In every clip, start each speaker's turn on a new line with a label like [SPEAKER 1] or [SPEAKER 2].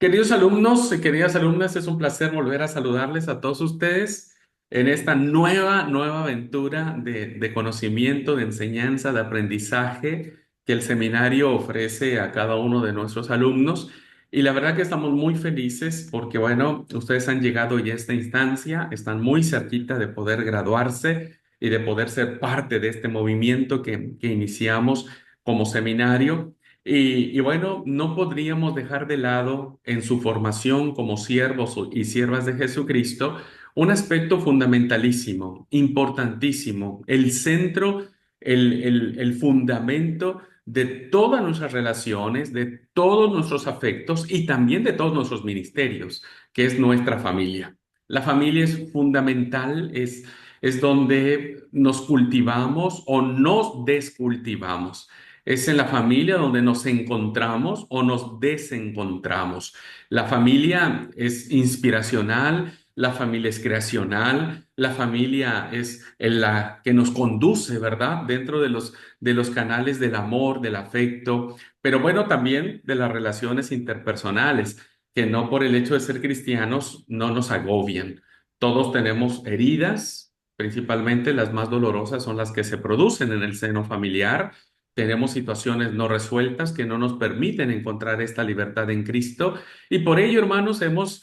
[SPEAKER 1] Queridos alumnos y queridas alumnas, es un placer volver a saludarles a todos ustedes en esta nueva aventura de conocimiento, de enseñanza, de aprendizaje que el seminario ofrece a cada uno de nuestros alumnos. Y la verdad que estamos muy felices porque, bueno, ustedes han llegado ya a esta instancia, están muy cerquita de poder graduarse y de poder ser parte de este movimiento que iniciamos como seminario. Y bueno, no podríamos dejar de lado en su formación como siervos y siervas de Jesucristo un aspecto fundamentalísimo, importantísimo, el centro, el fundamento de todas nuestras relaciones, de todos nuestros afectos y también de todos nuestros ministerios, que es nuestra familia. La familia es fundamental, es donde nos cultivamos o nos descultivamos. Es en la familia donde nos encontramos o nos desencontramos. La familia es inspiracional, la familia es creacional, la familia es la que nos conduce, ¿verdad? Dentro de los canales del amor, del afecto, pero bueno, también de las relaciones interpersonales, que no por el hecho de ser cristianos no nos agobian. Todos tenemos heridas, principalmente las más dolorosas son las que se producen en el seno familiar. Tenemos situaciones no resueltas que no nos permiten encontrar esta libertad en Cristo y por ello, hermanos, hemos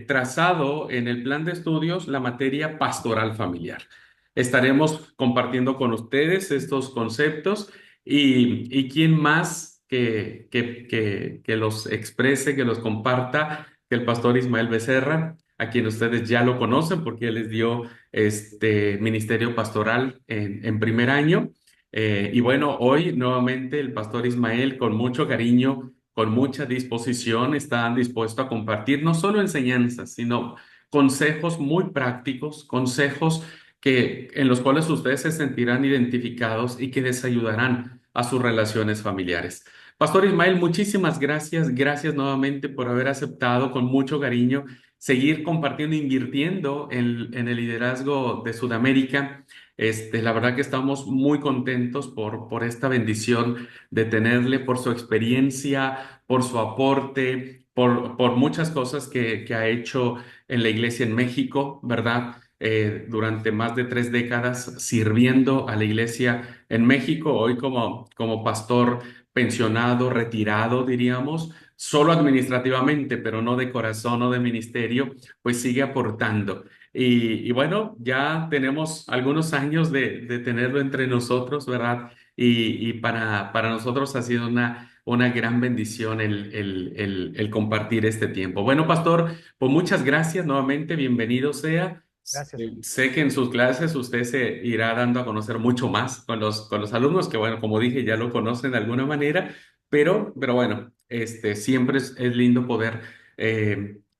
[SPEAKER 1] trazado en el plan de estudios la materia pastoral familiar. Estaremos compartiendo con ustedes estos conceptos y quién más que los exprese, que los comparta, que el pastor Ismael Becerra, a quien ustedes ya lo conocen porque él les dio este ministerio pastoral en primer año. Y bueno, hoy nuevamente el pastor Ismael, con mucho cariño, con mucha disposición, está dispuesto a compartir no solo enseñanzas, sino consejos muy prácticos, consejos en los cuales ustedes se sentirán identificados y que les ayudarán a sus relaciones familiares. Pastor Ismael, muchísimas gracias. Gracias nuevamente por haber aceptado con mucho cariño seguir compartiendo, invirtiendo en el liderazgo de Sudamérica. La verdad que estamos muy contentos por esta bendición de tenerle, por su experiencia, por su aporte, por muchas cosas que ha hecho en la iglesia en México, ¿verdad? Durante más de 3 décadas sirviendo a la iglesia en México, hoy como pastor pensionado, retirado, diríamos, solo administrativamente, pero no de corazón o de ministerio, pues sigue aportando. Y bueno, ya tenemos algunos años de tenerlo entre nosotros, ¿verdad? Y para nosotros ha sido una gran bendición el compartir este tiempo. Bueno, pastor, pues muchas gracias nuevamente, bienvenido sea.
[SPEAKER 2] Gracias.
[SPEAKER 1] Sé que en sus clases usted se irá dando a conocer mucho más con los alumnos, que bueno, como dije, ya lo conocen de alguna manera, pero bueno, siempre es lindo poder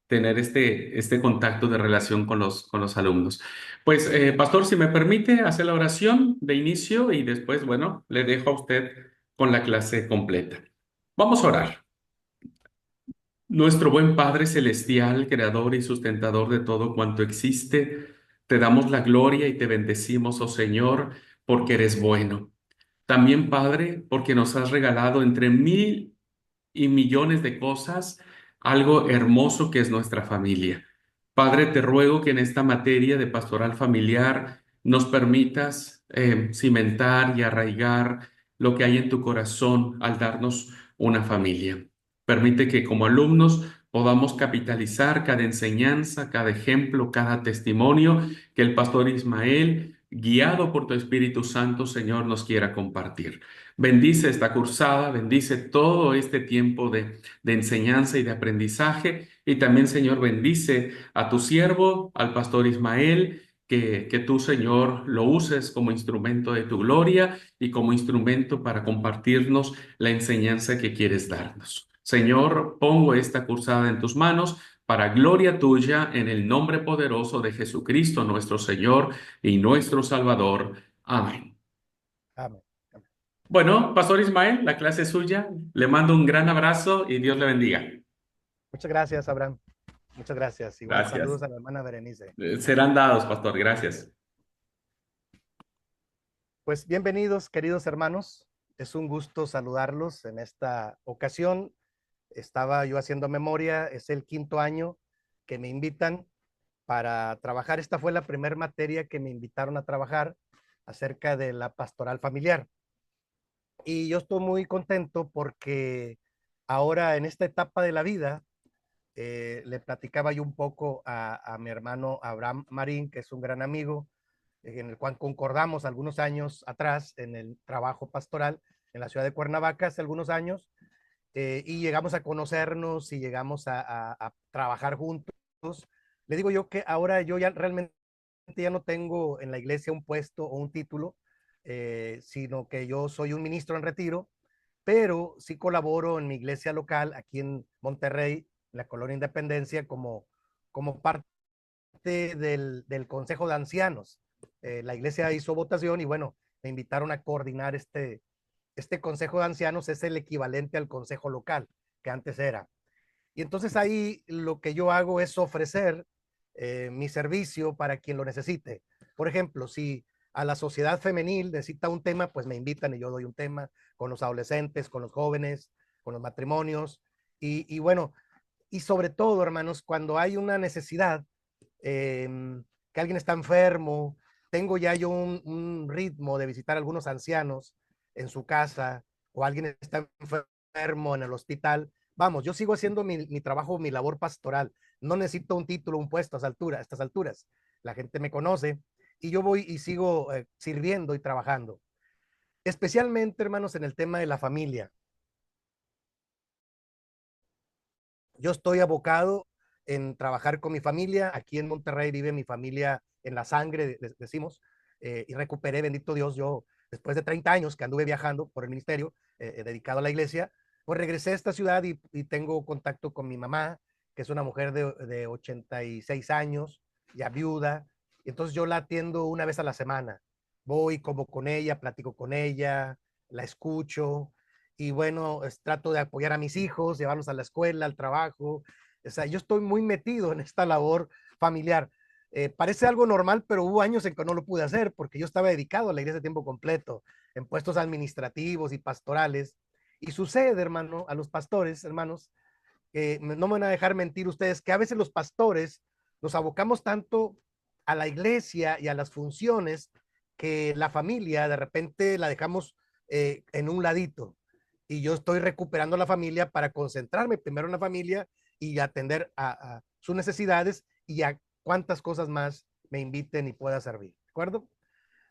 [SPEAKER 1] tener este contacto de relación con los alumnos. Pues, pastor, si me permite hacer la oración de inicio y después, bueno, le dejo a usted con la clase completa. Vamos a orar. Nuestro buen Padre Celestial, Creador y sustentador de todo cuanto existe, te damos la gloria y te bendecimos, oh Señor, porque eres bueno. También, Padre, porque nos has regalado entre mil y millones de cosas algo hermoso que es nuestra familia. Padre, te ruego que en esta materia de pastoral familiar nos permitas cimentar y arraigar lo que hay en tu corazón al darnos una familia. Permite que como alumnos podamos capitalizar cada enseñanza, cada ejemplo, cada testimonio que el pastor Ismael, guiado por tu Espíritu Santo, Señor, nos quiera compartir. Bendice esta cursada, bendice todo este tiempo de enseñanza y de aprendizaje. Y también, Señor, bendice a tu siervo, al pastor Ismael, que tú, Señor, lo uses como instrumento de tu gloria y como instrumento para compartirnos la enseñanza que quieres darnos. Señor, pongo esta cursada en tus manos para gloria tuya en el nombre poderoso de Jesucristo, nuestro Señor y nuestro Salvador. Amén.
[SPEAKER 2] Amén. Amén.
[SPEAKER 1] Bueno, Pastor Ismael, la clase es suya. Le mando un gran abrazo y Dios le bendiga.
[SPEAKER 2] Muchas gracias, Abraham. Muchas gracias. Igual
[SPEAKER 1] Gracias.
[SPEAKER 2] saludos a la hermana Berenice.
[SPEAKER 1] Serán dados, Pastor. Gracias.
[SPEAKER 2] Pues bienvenidos, queridos hermanos. Es un gusto saludarlos en esta ocasión. Estaba yo haciendo memoria, es el quinto año que me invitan para trabajar. Esta fue la primera materia que me invitaron a trabajar acerca de la pastoral familiar. Y yo estoy muy contento porque ahora en esta etapa de la vida, le platicaba yo un poco a mi hermano Abraham Marín, que es un gran amigo, en el cual concordamos algunos años atrás en el trabajo pastoral en la ciudad de Cuernavaca hace algunos años, y llegamos a conocernos y llegamos a trabajar juntos. Le digo yo que ahora yo ya realmente ya no tengo en la iglesia un puesto o un título, sino que yo soy un ministro en retiro, pero sí colaboro en mi iglesia local aquí en Monterrey, en la colonia Independencia, como parte del Consejo de Ancianos. La iglesia hizo votación y bueno, me invitaron a coordinar este Consejo de Ancianos, es el equivalente al Consejo local que antes era. Y entonces ahí lo que yo hago es ofrecer mi servicio para quien lo necesite. Por ejemplo, si a la sociedad femenil necesita un tema, pues me invitan y yo doy un tema con los adolescentes, con los jóvenes, con los matrimonios. Y bueno, y sobre todo, hermanos, cuando hay una necesidad, eh, que alguien está enfermo, tengo ya yo un ritmo de visitar a algunos ancianos en su casa o alguien está enfermo en el hospital. Vamos, yo sigo haciendo mi trabajo, mi labor pastoral. No necesito un título, un puesto a estas alturas. La gente me conoce y yo voy y sigo sirviendo y trabajando. Especialmente, hermanos, en el tema de la familia. Yo estoy abocado en trabajar con mi familia. Aquí en Monterrey vive mi familia en la sangre, decimos, y recuperé, bendito Dios, yo después de 30 años que anduve viajando por el ministerio, dedicado a la iglesia, pues regresé a esta ciudad y tengo contacto con mi mamá, que es una mujer de 86 años, ya viuda, y entonces yo la atiendo una vez a la semana. Voy como con ella, platico con ella, la escucho, y bueno, trato de apoyar a mis hijos, llevarlos a la escuela, al trabajo. O sea, yo estoy muy metido en esta labor familiar. Parece algo normal, pero hubo años en que no lo pude hacer porque yo estaba dedicado a la iglesia de tiempo completo, en puestos administrativos y pastorales. Y sucede, hermano, a los pastores, hermanos, que no me van a dejar mentir ustedes, que a veces los pastores nos abocamos tanto a la iglesia y a las funciones que la familia de repente la dejamos en un ladito. Y yo estoy recuperando la familia para concentrarme primero en la familia y atender a sus necesidades y a cuántas cosas más me inviten y pueda servir. ¿De acuerdo?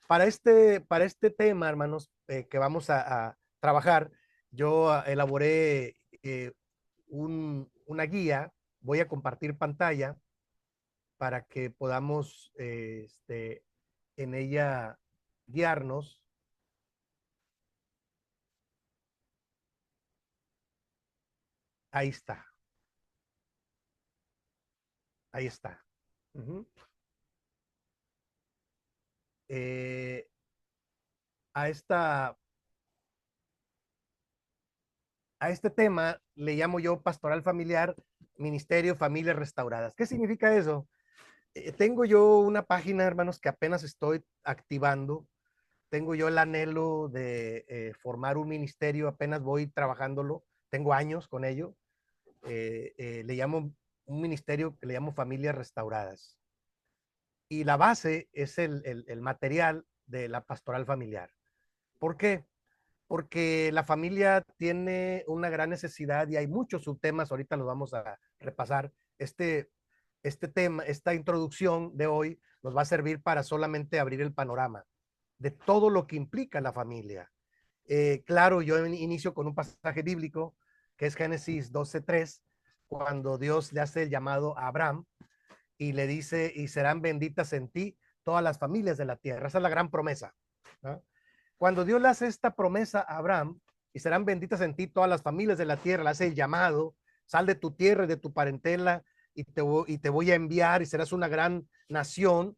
[SPEAKER 2] Para este tema, hermanos, que vamos a trabajar, yo elaboré una guía. Voy a compartir pantalla para que podamos en ella guiarnos. Ahí está, ahí está. Uh -huh. eh, a, esta, a este tema le llamo yo pastoral familiar, ministerio, familias restauradas. ¿Qué significa eso? Tengo yo una página, hermanos, que apenas estoy activando. Tengo yo el anhelo de formar un ministerio, apenas voy trabajándolo. Tengo años con ello. Le llamo un ministerio que le llamo Familias Restauradas. Y la base es el material de la pastoral familiar. ¿Por qué? Porque la familia tiene una gran necesidad y hay muchos subtemas, ahorita los vamos a repasar. Este tema, esta introducción de hoy nos va a servir para solamente abrir el panorama de todo lo que implica la familia. Claro, yo inicio con un pasaje bíblico que es Génesis 12:3, cuando Dios le hace el llamado a Abraham y le dice, y serán benditas en ti todas las familias de la tierra. Esa es la gran promesa, ¿no? Cuando Dios le hace esta promesa a Abraham, y serán benditas en ti todas las familias de la tierra, le hace el llamado, sal de tu tierra y de tu parentela, y te voy a enviar y serás una gran nación.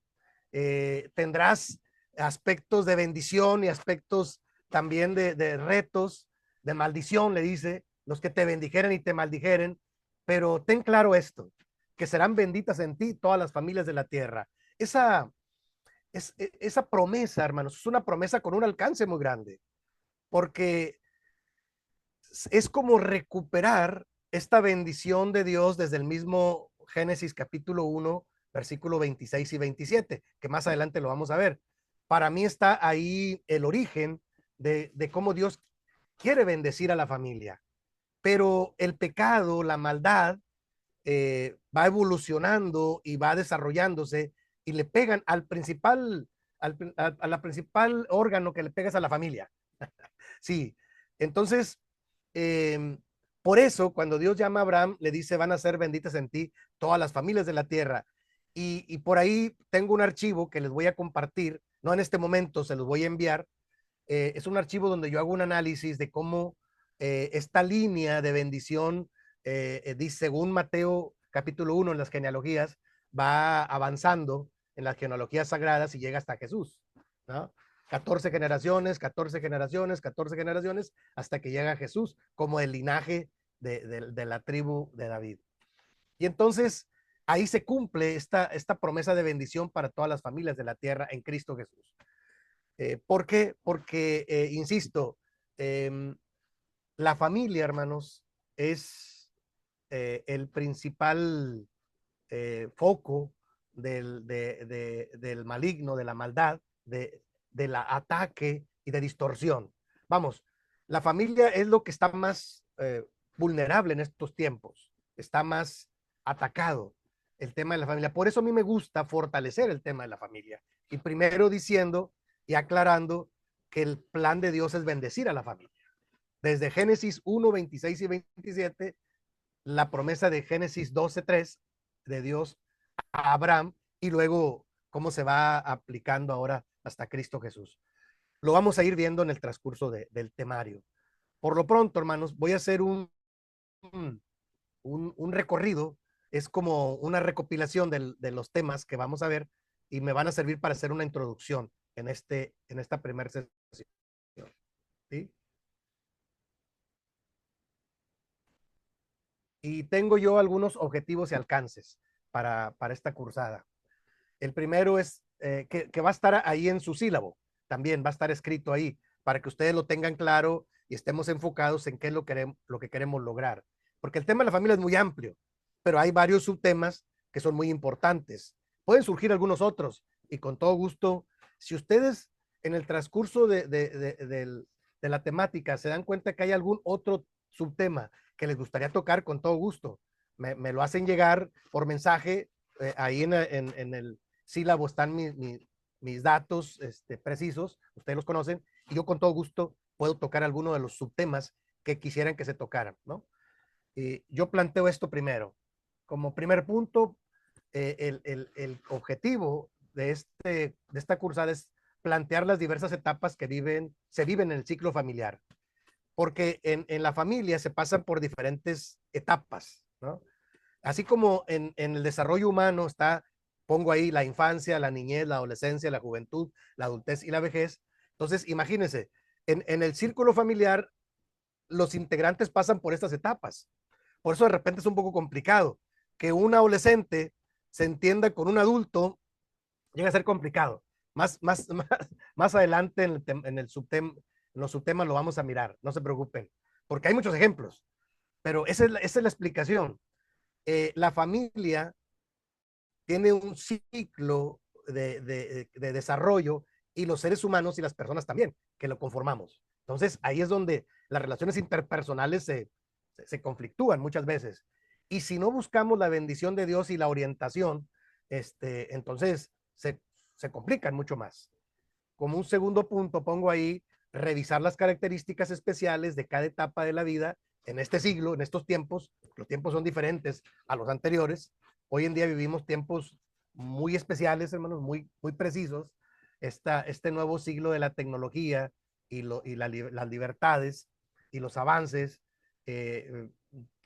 [SPEAKER 2] Tendrás aspectos de bendición y aspectos también de retos, de maldición, le dice, los que te bendijeren y te maldijeren, pero ten claro esto, que serán benditas en ti todas las familias de la tierra. Esa, esa promesa, hermanos, es una promesa con un alcance muy grande, porque es como recuperar esta bendición de Dios desde el mismo Génesis capítulo 1, versículo 26 y 27, que más adelante lo vamos a ver. Para mí está ahí el origen de cómo Dios quiere bendecir a la familia. Pero el pecado, la maldad, va evolucionando y va desarrollándose y le pegan al principal, a la principal órgano que le pegas a la familia. Sí, entonces, eh, por eso cuando Dios llama a Abraham, le dice, van a ser benditas en ti todas las familias de la tierra. Y por ahí tengo un archivo que les voy a compartir, no en este momento, se los voy a enviar. Es un archivo donde yo hago un análisis de cómo esta línea de bendición, dice, según Mateo capítulo 1 en las genealogías, va avanzando en las genealogías sagradas y llega hasta Jesús, ¿no? 14 generaciones, 14 generaciones, 14 generaciones, hasta que llega Jesús como el linaje de la tribu de David. Y entonces ahí se cumple esta promesa de bendición para todas las familias de la tierra en Cristo Jesús. ¿Por qué? Porque, insisto, eh, la familia, hermanos, es el principal foco del maligno, de la maldad, del ataque y de distorsión. Vamos, la familia es lo que está más vulnerable en estos tiempos, está más atacado el tema de la familia. Por eso a mí me gusta fortalecer el tema de la familia. Y primero diciendo y aclarando que el plan de Dios es bendecir a la familia. Desde Génesis 1, 26 y 27, la promesa de Génesis 12, 3 de Dios a Abraham y luego cómo se va aplicando ahora hasta Cristo Jesús. Lo vamos a ir viendo en el transcurso del temario. Por lo pronto, hermanos, voy a hacer un recorrido, es como una recopilación de los temas que vamos a ver y me van a servir para hacer una introducción en esta primera sesión. ¿Sí? Y tengo yo algunos objetivos y alcances para esta cursada. El primero es que va a estar ahí en su sílabo, también va a estar escrito ahí, para que ustedes lo tengan claro y estemos enfocados en qué es lo que queremos lograr. Porque el tema de la familia es muy amplio, pero hay varios subtemas que son muy importantes. Pueden surgir algunos otros y con todo gusto, si ustedes en el transcurso de la temática se dan cuenta que hay algún otro subtema que les gustaría tocar, con todo gusto, me lo hacen llegar por mensaje, ahí en el sílabo están mis datos precisos, ustedes los conocen, y yo con todo gusto puedo tocar alguno de los subtemas que quisieran que se tocaran, ¿no? Yo planteo esto primero. Como primer punto, el objetivo de esta cursada es plantear las diversas etapas que se viven en el ciclo familiar, porque en la familia se pasan por diferentes etapas, ¿no? Así como en el desarrollo humano está, pongo ahí la infancia, la niñez, la adolescencia, la juventud, la adultez y la vejez. Entonces, imagínense, en el círculo familiar, los integrantes pasan por estas etapas. Por eso de repente es un poco complicado. Que un adolescente se entienda con un adulto llega a ser complicado. Más adelante en los subtemas lo vamos a mirar, no se preocupen, porque hay muchos ejemplos, pero esa es la explicación. La familia tiene un ciclo de desarrollo y los seres humanos y las personas también, que lo conformamos. Entonces, ahí es donde las relaciones interpersonales se conflictúan muchas veces. Y si no buscamos la bendición de Dios y la orientación, entonces se complican mucho más. Como un segundo punto pongo ahí revisar las características especiales de cada etapa de la vida en este siglo, en estos tiempos. Los tiempos son diferentes a los anteriores. Hoy en día vivimos tiempos muy especiales, hermanos, muy precisos. Este nuevo siglo de la tecnología y las libertades y los avances eh,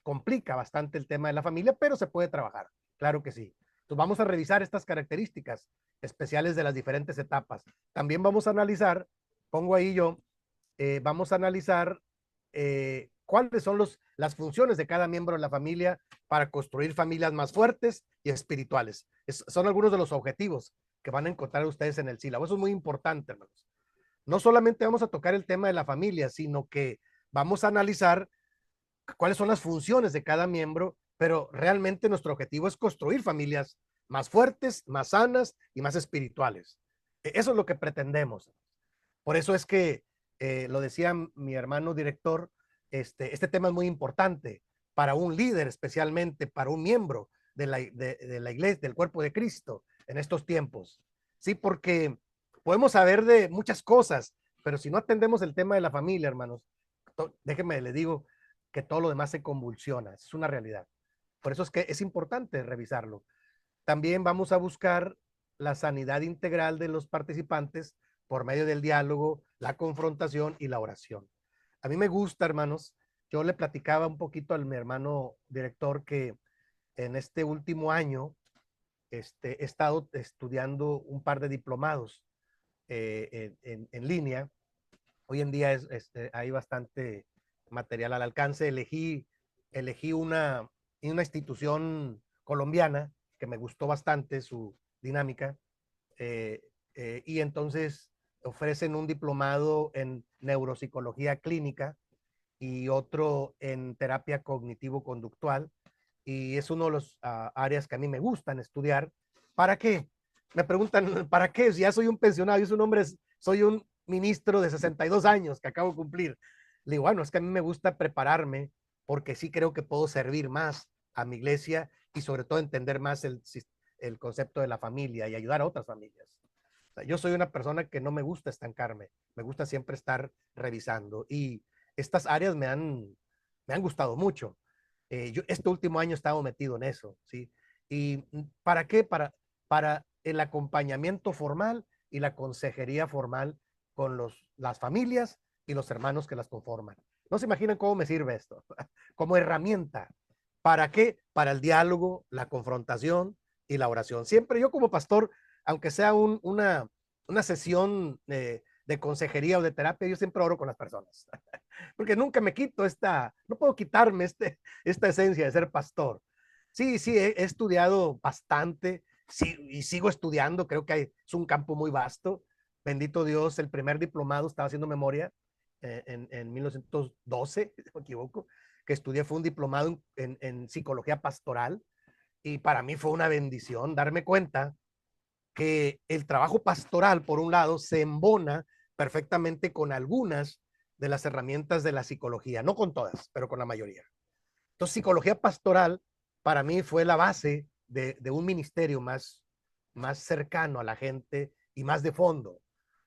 [SPEAKER 2] complica bastante el tema de la familia, pero se puede trabajar, claro que sí. Entonces vamos a revisar estas características especiales de las diferentes etapas. También vamos a analizar, pongo ahí yo, vamos a analizar cuáles son las funciones de cada miembro de la familia para construir familias más fuertes y espirituales. Son algunos de los objetivos que van a encontrar ustedes en el sílabo. Eso es muy importante, hermanos. No solamente vamos a tocar el tema de la familia, sino que vamos a analizar cuáles son las funciones de cada miembro, pero realmente nuestro objetivo es construir familias más fuertes, más sanas y más espirituales. Eso es lo que pretendemos. Por eso es que, lo decía mi hermano director, este tema es muy importante para un líder, especialmente para un miembro de la iglesia, del cuerpo de Cristo en estos tiempos. Sí, porque podemos saber de muchas cosas, pero si no atendemos el tema de la familia, hermanos, déjenme le digo que todo lo demás se convulsiona, es una realidad. Por eso es que es importante revisarlo. También vamos a buscar la sanidad integral de los participantes por medio del diálogo, la confrontación y la oración. A mí me gusta, hermanos, yo le platicaba un poquito a mi hermano director que en este último año he estado estudiando un par de diplomados en línea. Hoy en día hay bastante material al alcance. Elegí una institución colombiana que me gustó bastante su dinámica, eh, y entonces ofrecen un diplomado en neuropsicología clínica y otro en terapia cognitivo-conductual, y es uno de los áreas que a mí me gustan estudiar. ¿Para qué? Me preguntan, ¿para qué? Si ya soy un pensionado, yo soy un hombre, soy un ministro de 62 años que acabo de cumplir. Le digo, bueno, es que a mí me gusta prepararme porque sí creo que puedo servir más a mi iglesia y sobre todo entender más el concepto de la familia y ayudar a otras familias. O sea, yo soy una persona que no me gusta estancarme, me gusta siempre estar revisando, y estas áreas me han gustado mucho. Yo este último año he estado metido en eso, ¿sí? ¿Y para qué? Para el acompañamiento formal y la consejería formal con las familias y los hermanos que las conforman. No se imaginan cómo me sirve esto, como herramienta. ¿Para qué? Para el diálogo, la confrontación y la oración. Siempre yo como pastor, aunque sea una sesión de consejería o de terapia, yo siempre oro con las personas. Porque nunca me quito no puedo quitarme esta esencia de ser pastor. Sí, sí, he estudiado bastante, sí, y sigo estudiando, creo que es un campo muy vasto. Bendito Dios, el primer diplomado, estaba haciendo memoria, en 1912, si no me equivoco, que estudié, fue un diplomado en psicología pastoral, y para mí fue una bendición darme cuenta que el trabajo pastoral, por un lado, se embona perfectamente con algunas de las herramientas de la psicología, no con todas, pero con la mayoría. Entonces, psicología pastoral para mí fue la base de un ministerio más cercano a la gente y más de fondo.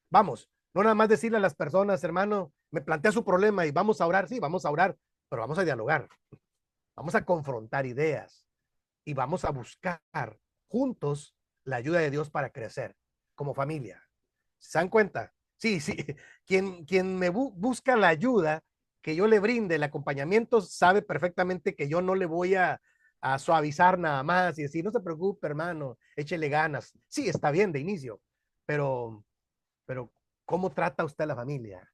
[SPEAKER 2] Vamos, no nada más decirle a las personas, hermano, me plantea su problema y vamos a orar, sí, vamos a orar, pero vamos a dialogar, vamos a confrontar ideas y vamos a buscar juntos la ayuda de Dios para crecer como familia. ¿Se dan cuenta? Sí, sí. Quien me busca la ayuda que yo le brinde, el acompañamiento, sabe perfectamente que yo no le voy a suavizar nada más y decir, no se preocupe, hermano, échele ganas. Sí, está bien de inicio, pero, pero ¿cómo trata usted a la familia?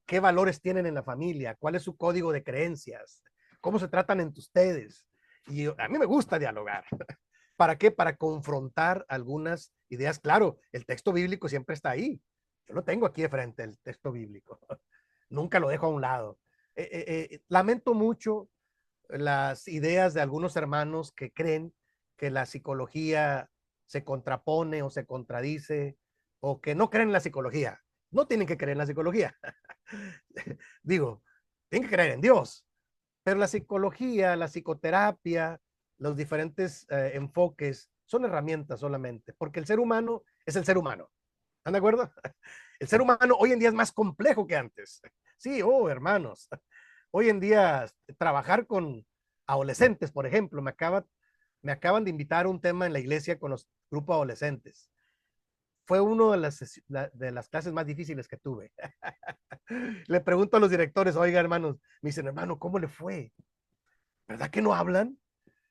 [SPEAKER 2] ¿Qué valores tienen en la familia? ¿Cuál es su código de creencias? ¿Cómo se tratan entre ustedes? Y a mí me gusta dialogar. ¿Para qué? Para confrontar algunas ideas. Claro, el texto bíblico siempre está ahí. Yo lo tengo aquí de frente, el texto bíblico. Nunca lo dejo a un lado. Lamento mucho las ideas de algunos hermanos que creen que la psicología se contrapone o se contradice, o que no creen en la psicología. No tienen que creer en la psicología. Digo, tienen que creer en Dios. Pero la psicología, la psicoterapia, los diferentes enfoques son herramientas solamente, porque el ser humano es el ser humano. ¿Están de acuerdo? El ser humano hoy en día es más complejo que antes. Sí, oh, hermanos. Hoy en día trabajar con adolescentes, por ejemplo, me acaban de invitar a un tema en la iglesia con los grupos adolescentes. Fue una de las clases más difíciles que tuve. Le pregunto a los directores, oiga, hermanos, me dicen, hermano, ¿cómo le fue? ¿Verdad que no hablan?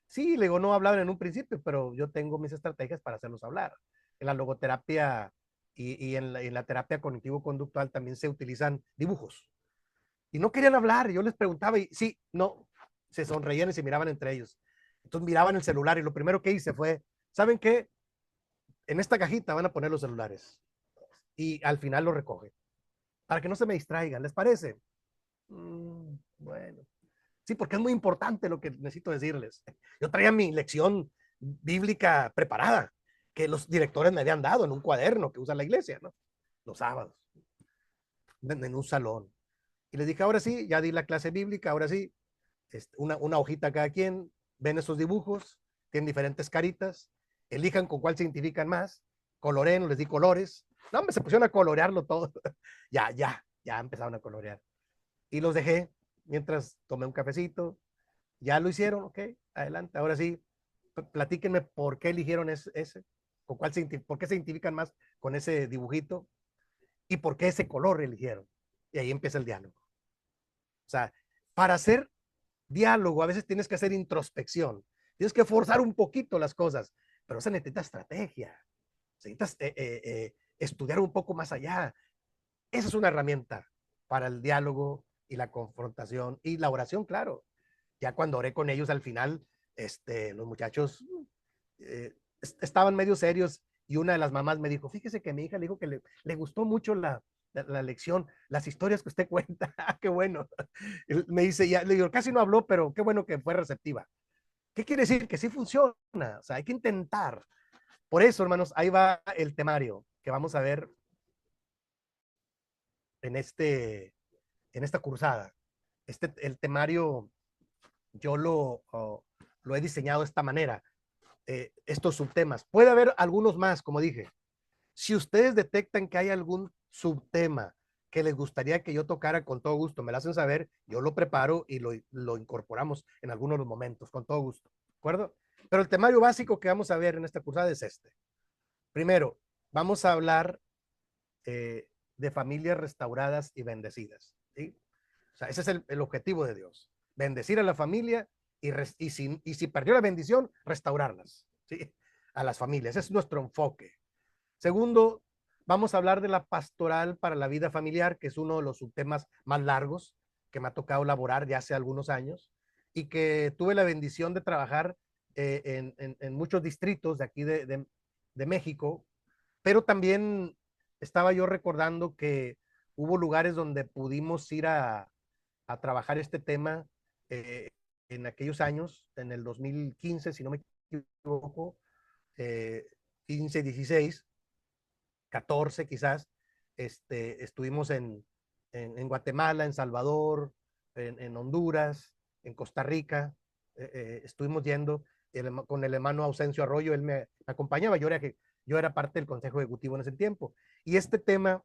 [SPEAKER 2] Sí, le digo, no hablaban en un principio, pero yo tengo mis estrategias para hacerlos hablar. En la logoterapia en la terapia cognitivo-conductual también se utilizan dibujos. Y no querían hablar, yo les preguntaba y sí, no, se sonreían y se miraban entre ellos. Entonces miraban el celular y lo primero que hice fue, ¿saben qué? En esta cajita van a poner los celulares y al final lo recogen para que no se me distraigan, ¿les parece? Bueno, Sí, porque es muy importante lo que necesito decirles. Yo traía mi lección bíblica preparada, que los directores me habían dado en un cuaderno que usa la iglesia, ¿no? Los sábados, en un salón. Y les dije, ahora sí, ya di la clase bíblica, ahora sí, una hojita cada quien, ven esos dibujos, tienen diferentes caritas, elijan con cuál se identifican más, coloreen, les di colores. No, me se pusieron a colorearlo todo. Ya empezaron a colorear. Y los dejé mientras tomé un cafecito. Ya lo hicieron, ok, adelante. Ahora sí, platíquenme por qué eligieron ese, con cuál por qué se identifican más con ese dibujito y por qué ese color eligieron. Y ahí empieza el diálogo. O sea, para hacer diálogo a veces tienes que hacer introspección, tienes que forzar un poquito las cosas, pero se necesita estrategia, necesitas estudiar un poco más allá. Esa es una herramienta para el diálogo y la confrontación y la oración, claro. Ya cuando oré con ellos al final, los muchachos estaban medio serios y una de las mamás me dijo, fíjese que mi hija le dijo que le gustó mucho la lección, las historias que usted cuenta, qué bueno. Me dice, ya, le digo, casi no habló, pero qué bueno que fue receptiva. ¿Qué quiere decir? Que sí funciona, o sea, hay que intentar. Por eso, hermanos, ahí va el temario que vamos a ver en, en esta cursada. El temario yo lo he diseñado de esta manera, estos subtemas. Puede haber algunos más, como dije. Si ustedes detectan que hay algún subtema que les gustaría que yo tocara, con todo gusto, me lo hacen saber, yo lo preparo y lo incorporamos en algunos de los momentos, con todo gusto. ¿De acuerdo? Pero el temario básico que vamos a ver en esta cursada es este. Primero, vamos a hablar de familias restauradas y bendecidas. ¿Sí? O sea, ese es el objetivo de Dios. Bendecir a la familia y si perdió la bendición, restaurarlas. ¿Sí? A las familias. Ese es nuestro enfoque. Segundo, vamos a hablar de la pastoral para la vida familiar, que es uno de los subtemas más largos que me ha tocado elaborar ya hace algunos años y que tuve la bendición de trabajar en muchos distritos de aquí de México, pero también estaba yo recordando que hubo lugares donde pudimos ir a trabajar este tema eh, en aquellos años, en el 2015, si no me equivoco, 15, 16, 14 quizás, estuvimos en Guatemala, en Salvador, en Honduras, en Costa Rica, estuvimos yendo con el hermano Ausencio Arroyo, él me acompañaba, yo era parte del consejo ejecutivo en ese tiempo. Y este tema,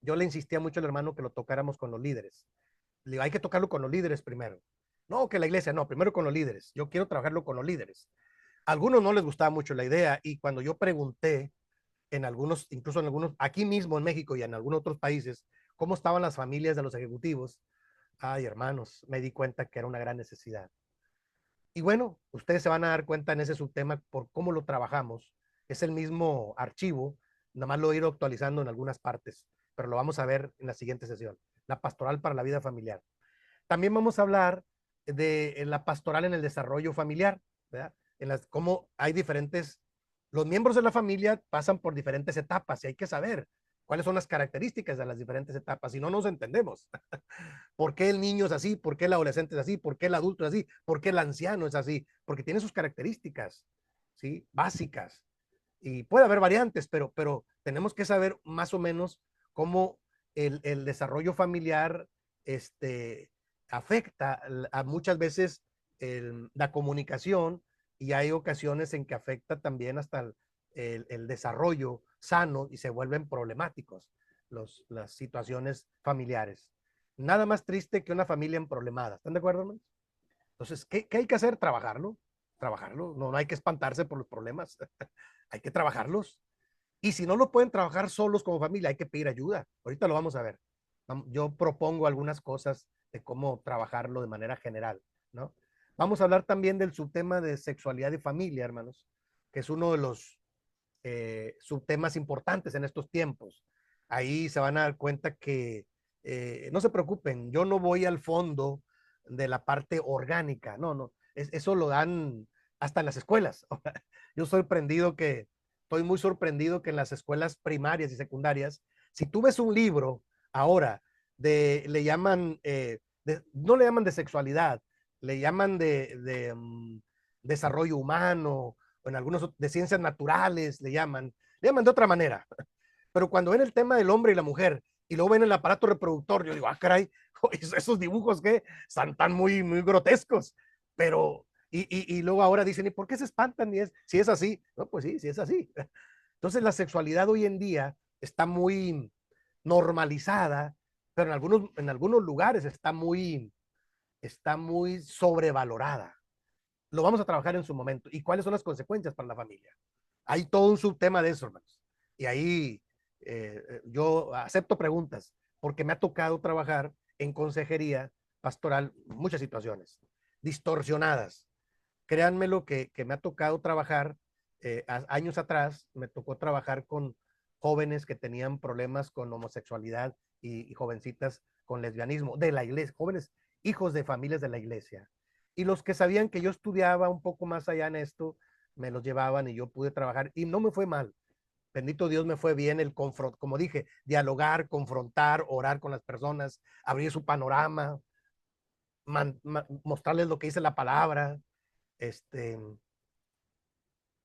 [SPEAKER 2] yo le insistía mucho al hermano que lo tocáramos con los líderes. Le digo, hay que tocarlo con los líderes primero. No, que la iglesia, no, primero con los líderes. Yo quiero trabajarlo con los líderes. A algunos no les gustaba mucho la idea y cuando yo pregunté en algunos, incluso en algunos, aquí mismo en México y en algunos otros países, cómo estaban las familias de los ejecutivos, ay hermanos, me di cuenta que era una gran necesidad. Y bueno, ustedes se van a dar cuenta en ese subtema por cómo lo trabajamos. Es el mismo archivo, nada más lo he ido actualizando en algunas partes, pero lo vamos a ver en la siguiente sesión. La pastoral para la vida familiar. También vamos a hablar de la pastoral en el desarrollo familiar, ¿verdad? Cómo hay diferentes, los miembros de la familia pasan por diferentes etapas y hay que saber cuáles son las características de las diferentes etapas, si no nos entendemos. ¿Por qué el niño es así? ¿Por qué el adolescente es así? ¿Por qué el adulto es así? ¿Por qué el anciano es así? Porque tiene sus características, ¿sí? Básicas. Y puede haber variantes, pero tenemos que saber más o menos cómo el desarrollo familiar afecta a muchas veces la comunicación y hay ocasiones en que afecta también hasta el desarrollo sano y se vuelven problemáticos las situaciones familiares. Nada más triste que una familia en problemada. ¿Están de acuerdo, hermanos? Entonces, ¿qué hay que hacer? Trabajarlo, trabajarlo. No hay que espantarse por los problemas. Hay que trabajarlos. Y si no lo pueden trabajar solos como familia, hay que pedir ayuda. Ahorita lo vamos a ver. Yo propongo algunas cosas de cómo trabajarlo de manera general, ¿no? Vamos a hablar también del subtema de sexualidad y familia, hermanos, que es uno de los subtemas importantes en estos tiempos. Ahí se van a dar cuenta que no se preocupen, yo no voy al fondo de la parte orgánica, no, eso lo dan hasta en las escuelas. Yo estoy muy sorprendido que en las escuelas primarias y secundarias, si tú ves un libro ahora no le llaman de sexualidad, le llaman desarrollo humano, o en algunos de ciencias naturales le llaman de otra manera. Pero cuando ven el tema del hombre y la mujer y luego ven el aparato reproductor, yo digo, ah, caray, esos dibujos que están tan muy, muy grotescos, pero, y luego ahora dicen, ¿y por qué se espantan? Si es así, no, pues sí, si es así. Entonces la sexualidad hoy en día está muy normalizada, pero en algunos lugares está muy sobrevalorada. Lo vamos a trabajar en su momento. ¿Y cuáles son las consecuencias para la familia? Hay todo un subtema de eso, hermanos. Y ahí yo acepto preguntas porque me ha tocado trabajar en consejería pastoral muchas situaciones distorsionadas. Créanme lo que me ha tocado trabajar años atrás, me tocó trabajar con jóvenes que tenían problemas con homosexualidad y jovencitas con lesbianismo de la iglesia, jóvenes hijos de familias de la iglesia. Y los que sabían que yo estudiaba un poco más allá en esto, me los llevaban y yo pude trabajar y no me fue mal. Bendito Dios, me fue bien el confront, como dije, dialogar, confrontar, orar con las personas, abrir su panorama, mostrarles lo que dice la palabra. Este,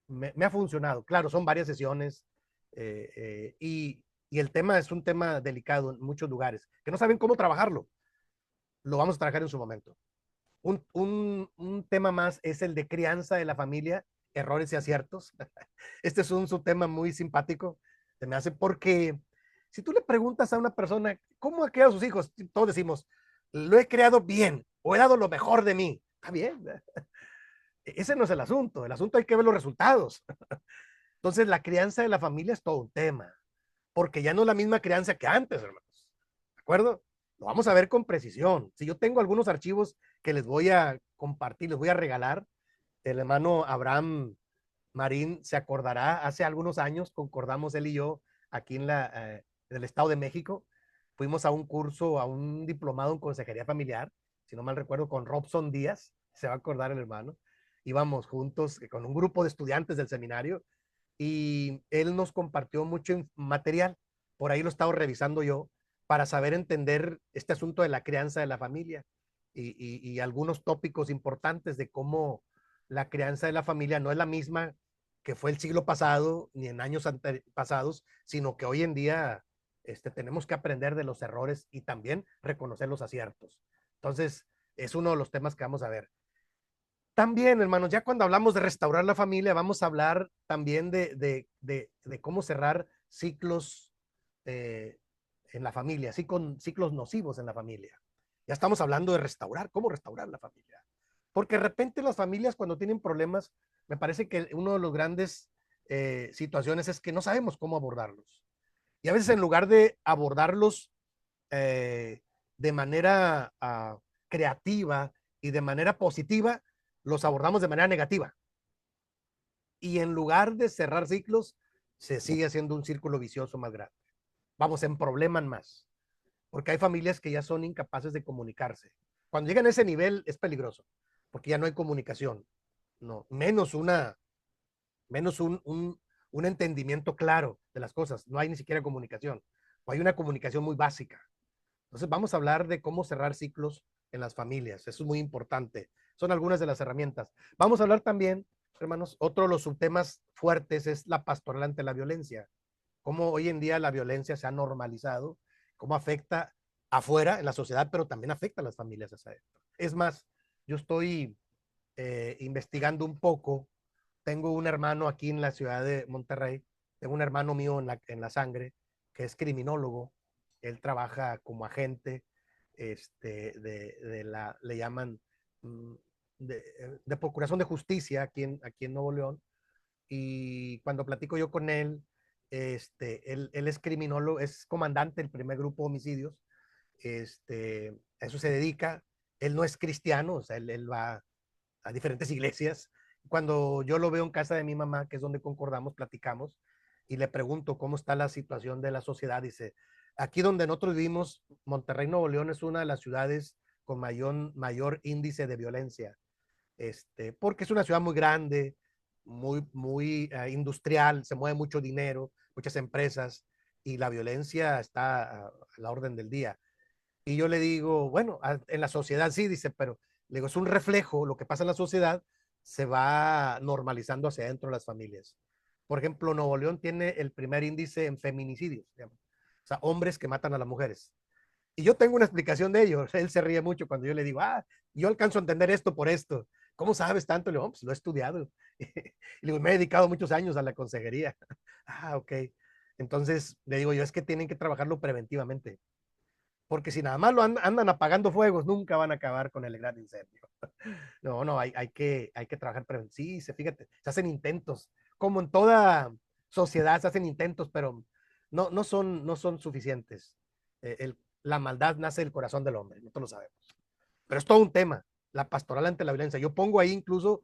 [SPEAKER 2] me ha funcionado. Claro, son varias sesiones y el tema es un tema delicado en muchos lugares, que no saben cómo trabajarlo. Lo vamos a trabajar en su momento. Un tema más es el de crianza de la familia, errores y aciertos. Este es un subtema muy simpático, se me hace porque si tú le preguntas a una persona cómo ha criado a sus hijos, todos decimos, lo he creado bien o he dado lo mejor de mí. Está bien, ese no es el asunto hay que ver los resultados. Entonces la crianza de la familia es todo un tema, porque ya no es la misma crianza que antes, hermanos. ¿De acuerdo? Lo vamos a ver con precisión. Si yo tengo algunos archivos que les voy a compartir, les voy a regalar, el hermano Abraham Marín se acordará, hace algunos años concordamos él y yo aquí en el Estado de México, fuimos a un curso, a un diplomado en consejería familiar, si no mal recuerdo, con Robson Díaz, se va a acordar el hermano, íbamos juntos con un grupo de estudiantes del seminario y él nos compartió mucho material, por ahí lo he estado revisando yo, para saber entender este asunto de la crianza de la familia y algunos tópicos importantes de cómo la crianza de la familia no es la misma que fue el siglo pasado ni en años pasados, sino que hoy en día tenemos que aprender de los errores y también reconocer los aciertos. Entonces, es uno de los temas que vamos a ver. También, hermanos, ya cuando hablamos de restaurar la familia, vamos a hablar también de cómo cerrar ciclos en la familia, así con ciclos nocivos en la familia. Ya estamos hablando de restaurar, cómo restaurar la familia. Porque de repente las familias cuando tienen problemas, me parece que uno de los grandes situaciones es que no sabemos cómo abordarlos. Y a veces en lugar de abordarlos eh, de manera creativa y de manera positiva, los abordamos de manera negativa. Y en lugar de cerrar ciclos, se sigue haciendo un círculo vicioso más grande. Vamos, en problemas más. Porque hay familias que ya son incapaces de comunicarse. Cuando llegan a ese nivel es peligroso, porque ya no hay comunicación, no, menos un entendimiento claro de las cosas, no hay ni siquiera comunicación, o hay una comunicación muy básica. Entonces vamos a hablar de cómo cerrar ciclos en las familias, eso es muy importante, son algunas de las herramientas. Vamos a hablar también, hermanos, otro de los subtemas fuertes es la pastoral ante la violencia, cómo hoy en día la violencia se ha normalizado, cómo afecta afuera en la sociedad, pero también afecta a las familias hacia adentro. Es más, yo estoy investigando un poco, tengo un hermano aquí en la ciudad de Monterrey, tengo un hermano mío en la sangre que es criminólogo, él trabaja como agente le llaman mm, de procuración de justicia aquí en Nuevo León, y cuando platico yo con él, él es criminólogo, es comandante del primer grupo de homicidios, a eso se dedica, él no es cristiano, o sea, él va a diferentes iglesias. Cuando yo lo veo en casa de mi mamá, que es donde concordamos, platicamos, y le pregunto cómo está la situación de la sociedad, dice, aquí donde nosotros vivimos, Monterrey, Nuevo León, es una de las ciudades con mayor índice de violencia, porque es una ciudad muy grande, muy industrial, se mueve mucho dinero, muchas empresas, y la violencia está a la orden del día. Y yo le digo, bueno, en la sociedad sí, dice, pero Le digo, es un reflejo, lo que pasa en la sociedad se va normalizando hacia adentro de las familias. Por ejemplo, Nuevo León tiene el primer índice en feminicidios, digamos. O sea, hombres que matan a las mujeres. Y yo tengo una explicación de ello. Él se ríe mucho cuando yo le digo, yo alcanzo a entender esto por esto. ¿Cómo sabes tanto? Le digo, pues lo he estudiado. Y le digo, me he dedicado muchos años a la consejería. Ok. Entonces, le digo yo, es que tienen que trabajarlo preventivamente. Porque si nada más andan apagando fuegos, nunca van a acabar con el gran incendio. No, no, hay que trabajar preventivamente. Sí, fíjate, se hacen intentos. Como en toda sociedad se hacen intentos, pero no son suficientes. La maldad nace del corazón del hombre, no te lo sabemos. Pero es todo un tema, la pastoral ante la violencia. Yo pongo ahí incluso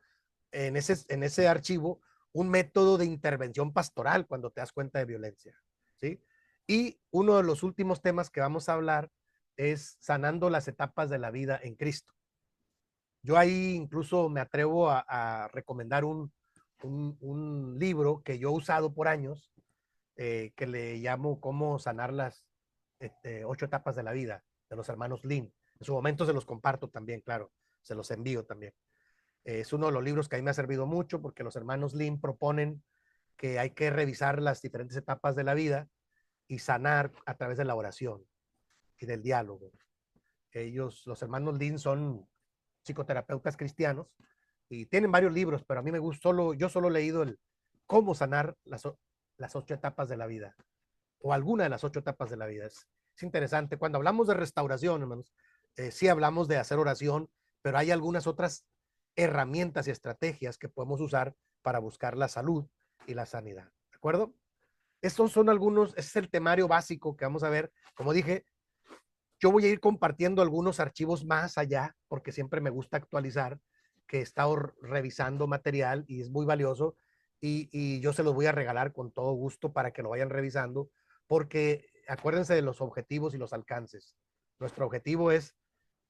[SPEAKER 2] en ese archivo un método de intervención pastoral cuando te das cuenta de violencia, ¿sí? Y uno de los últimos temas que vamos a hablar es sanando las etapas de la vida en Cristo. Yo ahí incluso me atrevo a recomendar un libro que yo he usado por años, que le llamo Cómo sanar las 8 etapas de la vida, de los hermanos Lin. En su momento se los comparto también, claro, se los envío también. Es uno de los libros que a mí me ha servido mucho porque los hermanos Lin proponen que hay que revisar las diferentes etapas de la vida y sanar a través de la oración y del diálogo. Los hermanos Lin son psicoterapeutas cristianos y tienen varios libros, pero a mí me gusta yo solo he leído el cómo sanar las 8 etapas de la vida o alguna de las 8 etapas de la vida. Es interesante. Cuando hablamos de restauración, hermanos, sí hablamos de hacer oración, pero hay algunas otras herramientas y estrategias que podemos usar para buscar la salud y la sanidad. ¿De acuerdo? Estos son algunos, ese es el temario básico que vamos a ver. Como dije, yo voy a ir compartiendo algunos archivos más allá, porque siempre me gusta actualizar, que he estado revisando material y es muy valioso, y yo se los voy a regalar con todo gusto para que lo vayan revisando, porque acuérdense de los objetivos y los alcances. Nuestro objetivo es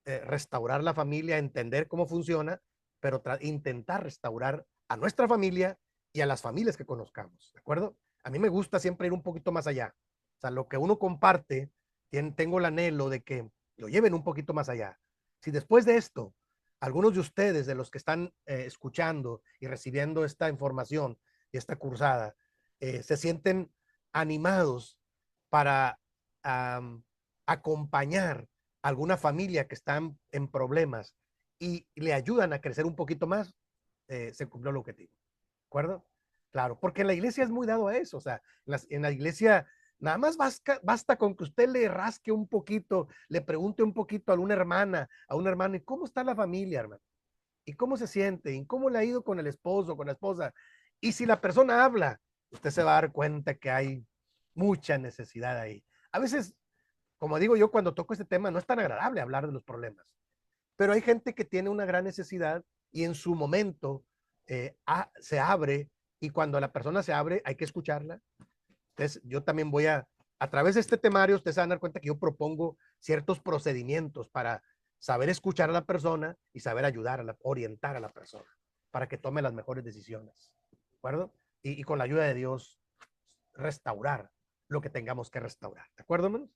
[SPEAKER 2] restaurar la familia, entender cómo funciona, pero intentar restaurar a nuestra familia y a las familias que conozcamos, ¿de acuerdo? A mí me gusta siempre ir un poquito más allá. O sea, lo que uno comparte, tengo el anhelo de que lo lleven un poquito más allá. Si después de esto, algunos de ustedes, de los que están escuchando y recibiendo esta información y esta cursada, se sienten animados para acompañar alguna familia que está en problemas y le ayudan a crecer un poquito más, se cumplió el objetivo. ¿De acuerdo? Claro, porque en la iglesia es muy dado a eso. O sea, en la iglesia nada más basta con que usted le rasque un poquito, le pregunte un poquito a una hermana, a un hermano, ¿y cómo está la familia, hermano? ¿Y cómo se siente? ¿Y cómo le ha ido con el esposo, con la esposa? Y si la persona habla, usted se va a dar cuenta que hay mucha necesidad ahí. A veces, como digo yo, cuando toco este tema, no es tan agradable hablar de los problemas, pero hay gente que tiene una gran necesidad y en su momento se abre, y cuando la persona se abre hay que escucharla. Entonces yo también a través de este temario, ustedes se van a dar cuenta que yo propongo ciertos procedimientos para saber escuchar a la persona y saber orientar a la persona para que tome las mejores decisiones, ¿de acuerdo? Y con la ayuda de Dios, restaurar lo que tengamos que restaurar, ¿de acuerdo, hermanos?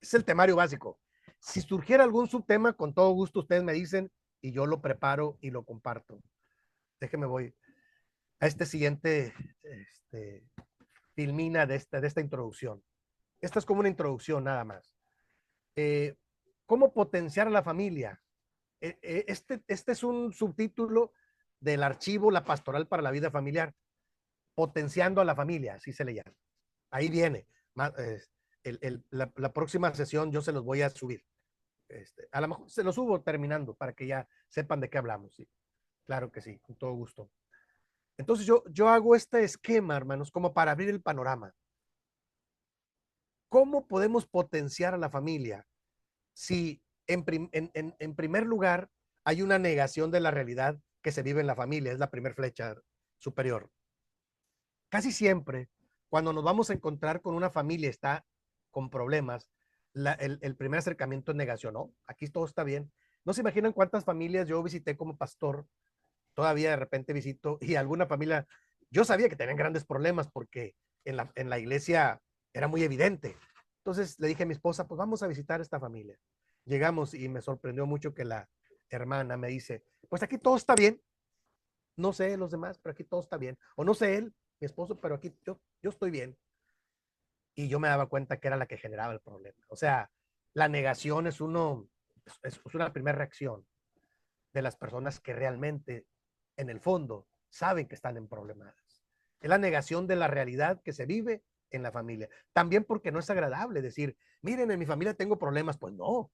[SPEAKER 2] Es el temario básico. Si surgiera algún subtema, con todo gusto ustedes me dicen y yo lo preparo y lo comparto. Déjenme voy a este siguiente filmina de esta introducción. Esta es como una introducción nada más. Eh, ¿Cómo potenciar a la familia? Este es un subtítulo del archivo La Pastoral para la Vida Familiar, potenciando a la familia, así se le llama. Ahí viene. La próxima sesión yo se los voy a subir. A lo mejor se lo subo terminando para que ya sepan de qué hablamos. Sí, claro que sí, con todo gusto. Entonces yo hago este esquema, hermanos, como para abrir el panorama. ¿Cómo podemos potenciar a la familia si en primer lugar hay una negación de la realidad que se vive en la familia? Es la primera flecha superior. Casi siempre, cuando nos vamos a encontrar con una familia está con problemas, el primer acercamiento es negación. No, aquí todo está bien. No se imaginan cuántas familias yo visité como pastor, todavía de repente visito, y alguna familia, yo sabía que tenían grandes problemas porque en la iglesia era muy evidente. Entonces le dije a mi esposa, pues vamos a visitar esta familia. Llegamos y me sorprendió mucho que hermana me dice, pues aquí todo está bien, no sé los demás, pero aquí todo está bien, o no sé él, mi esposo, pero aquí yo estoy bien. Y yo me daba cuenta que era la que generaba el problema. O sea, la negación es una primera reacción de las personas que realmente, en el fondo, saben que están en problemas. Es la negación de la realidad que se vive en la familia. También porque no es agradable decir, miren, en mi familia tengo problemas. Pues no,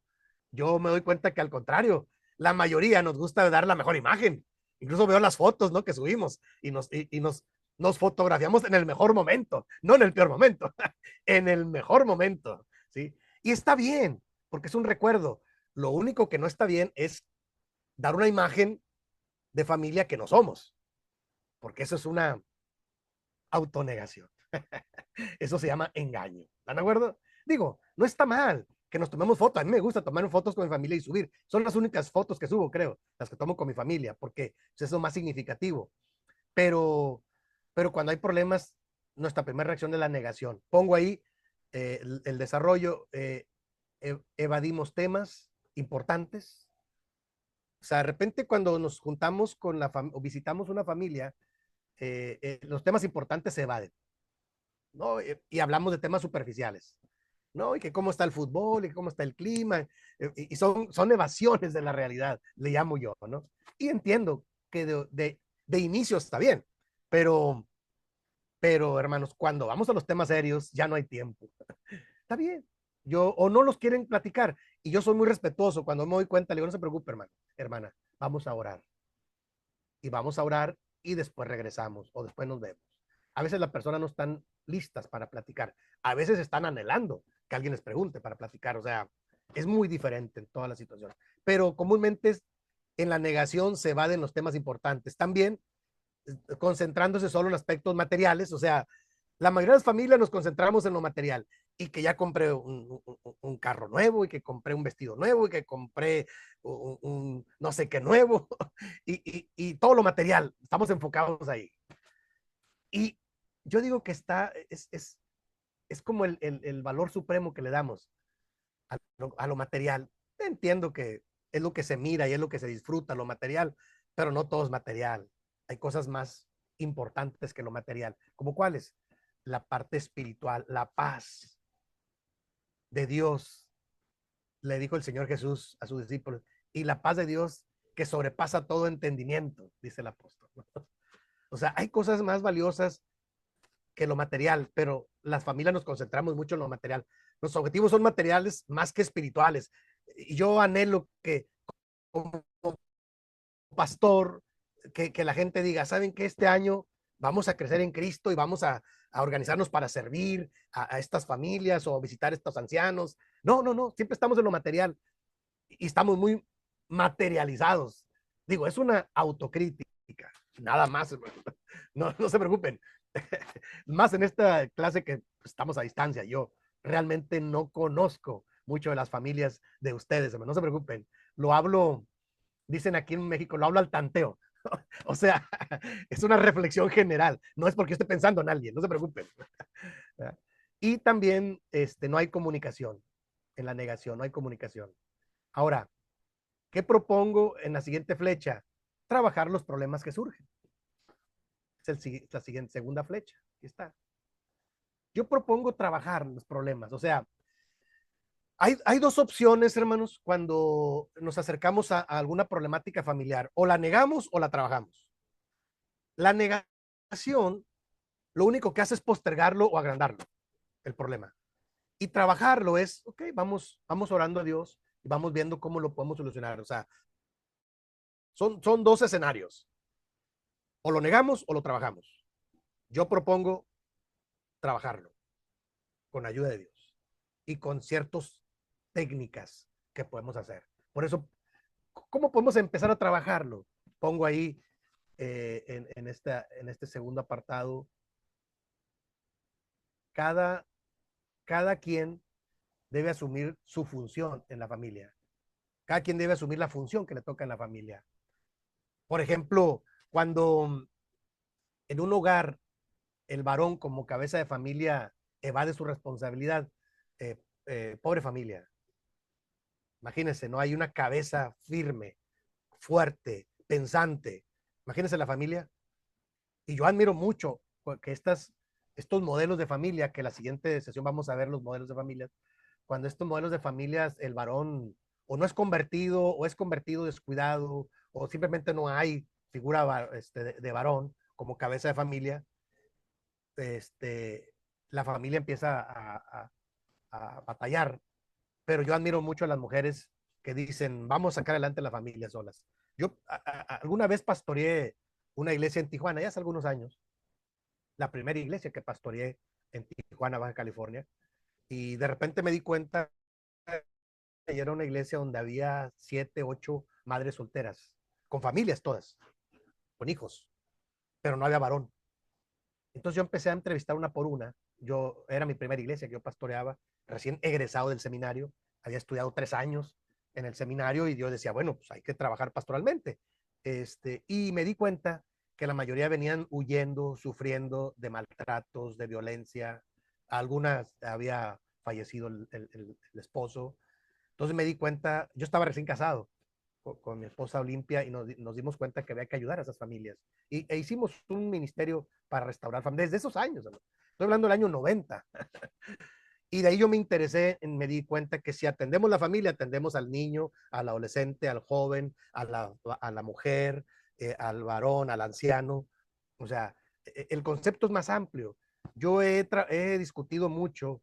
[SPEAKER 2] yo me doy cuenta que al contrario, la mayoría nos gusta dar la mejor imagen. Incluso veo las fotos, ¿no?, que subimos nos fotografiamos en el mejor momento, no en el peor momento, en el mejor momento, ¿sí? Y está bien, porque es un recuerdo. Lo único que no está bien es dar una imagen de familia que no somos, porque eso es una autonegación. Eso se llama engaño. ¿Están de acuerdo? Digo, no está mal que nos tomemos fotos. A mí me gusta tomar fotos con mi familia y subir. Son las únicas fotos que subo, creo, las que tomo con mi familia, porque es eso más significativo. Pero, pero cuando hay problemas, nuestra primera reacción es la negación. Pongo ahí el desarrollo, evadimos temas importantes. O sea, de repente cuando nos juntamos con o visitamos una familia, los temas importantes se evaden, ¿no? Y hablamos de temas superficiales, ¿no? Y que cómo está el fútbol, y cómo está el clima, y son evasiones de la realidad, le llamo yo, ¿no? Y entiendo que de inicio está bien, pero, pero hermanos, cuando vamos a los temas serios, ya no hay tiempo. Está bien. O no los quieren platicar. Y yo soy muy respetuoso. Cuando me doy cuenta, le digo, no se preocupe, hermano, hermana, vamos a orar. Y vamos a orar y después regresamos o después nos vemos. A veces las personas no están listas para platicar. A veces están anhelando que alguien les pregunte para platicar. O sea, es muy diferente en todas las situaciones. Pero comúnmente en la negación se evaden los temas importantes. También concentrándose solo en aspectos materiales. O sea, la mayoría de las familias nos concentramos en lo material y que ya compré un carro nuevo y que compré un vestido nuevo y que compré no sé qué nuevo y todo lo material, estamos enfocados ahí. Y yo digo que es como el valor supremo que le damos a lo material. Entiendo que es lo que se mira y es lo que se disfruta, lo material, pero no todo es material. Hay cosas más importantes que lo material. ¿Como cuáles? La parte espiritual, la paz de Dios, le dijo el Señor Jesús a sus discípulos, y la paz de Dios que sobrepasa todo entendimiento, dice el apóstol. O sea, hay cosas más valiosas que lo material, pero las familias nos concentramos mucho en lo material. Los objetivos son materiales más que espirituales. Y yo anhelo que como pastor, que la gente diga, ¿saben que este año vamos a crecer en Cristo y vamos a organizarnos para servir a estas familias o visitar a estos ancianos? No, no, no, siempre estamos en lo material y estamos muy materializados. Digo, es una autocrítica, nada más. No, no se preocupen. Más en esta clase que estamos a distancia. Yo realmente no conozco mucho de las familias de ustedes, no se preocupen. Lo hablo, dicen aquí en México, lo hablo al tanteo. O sea, es una reflexión general. No es porque esté pensando en alguien, no se preocupen. Y también no hay comunicación. En la negación, no hay comunicación. Ahora, ¿qué propongo en la siguiente flecha? Trabajar los problemas que surgen. Es la siguiente, segunda flecha. Aquí está. Yo propongo trabajar los problemas. O sea, hay dos opciones, hermanos, cuando nos acercamos a alguna problemática familiar. O la negamos o la trabajamos. La negación lo único que hace es postergarlo o agrandarlo, el problema. Y trabajarlo es, ok, vamos orando a Dios y vamos viendo cómo lo podemos solucionar. O sea, son dos escenarios. O lo negamos o lo trabajamos. Yo propongo trabajarlo con ayuda de Dios y con ciertas técnicas que podemos hacer. Por eso, ¿cómo podemos empezar a trabajarlo? Pongo ahí en este segundo apartado, cada, cada quien debe asumir su función en la familia. Cada quien debe asumir la función que le toca en la familia. Por ejemplo, cuando en un hogar el varón como cabeza de familia evade su responsabilidad, pobre familia. Imagínense, no hay una cabeza firme fuerte, pensante. Imagínense la familia. Y yo admiro mucho que estos modelos de familia, que la siguiente sesión vamos a ver los modelos de familias, cuando estos modelos de familias, el varón o no es convertido, o es convertido descuidado, o simplemente no hay figura de varón como cabeza de familia, este, la familia empieza a batallar. Pero yo admiro mucho a las mujeres que dicen, vamos a sacar adelante la familia solas. Yo alguna vez pastoreé una iglesia en Tijuana, ya hace algunos años, la primera iglesia que pastoreé en Tijuana, Baja California, y de repente me di cuenta que era una iglesia donde había 7, 8 madres solteras, con familias todas, con hijos, pero no había varón. Entonces yo empecé a entrevistar una por una. Yo era mi primera iglesia que yo pastoreaba, recién egresado del seminario, había estudiado 3 años en el seminario y yo decía, bueno, pues hay que trabajar pastoralmente. Y me di cuenta que la mayoría venían huyendo, sufriendo de maltratos, de violencia. Algunas había fallecido el esposo. Entonces me di cuenta, yo estaba recién casado con mi esposa Olimpia y nos dimos cuenta que había que ayudar a esas familias. Hicimos un ministerio para restaurar familias desde esos años. ¿No? Estoy hablando del año 90. Y de ahí yo me interesé, me di cuenta que si atendemos la familia, atendemos al niño, al adolescente, al joven, a la mujer, al varón, al anciano. O sea, el concepto es más amplio. Yo he discutido mucho,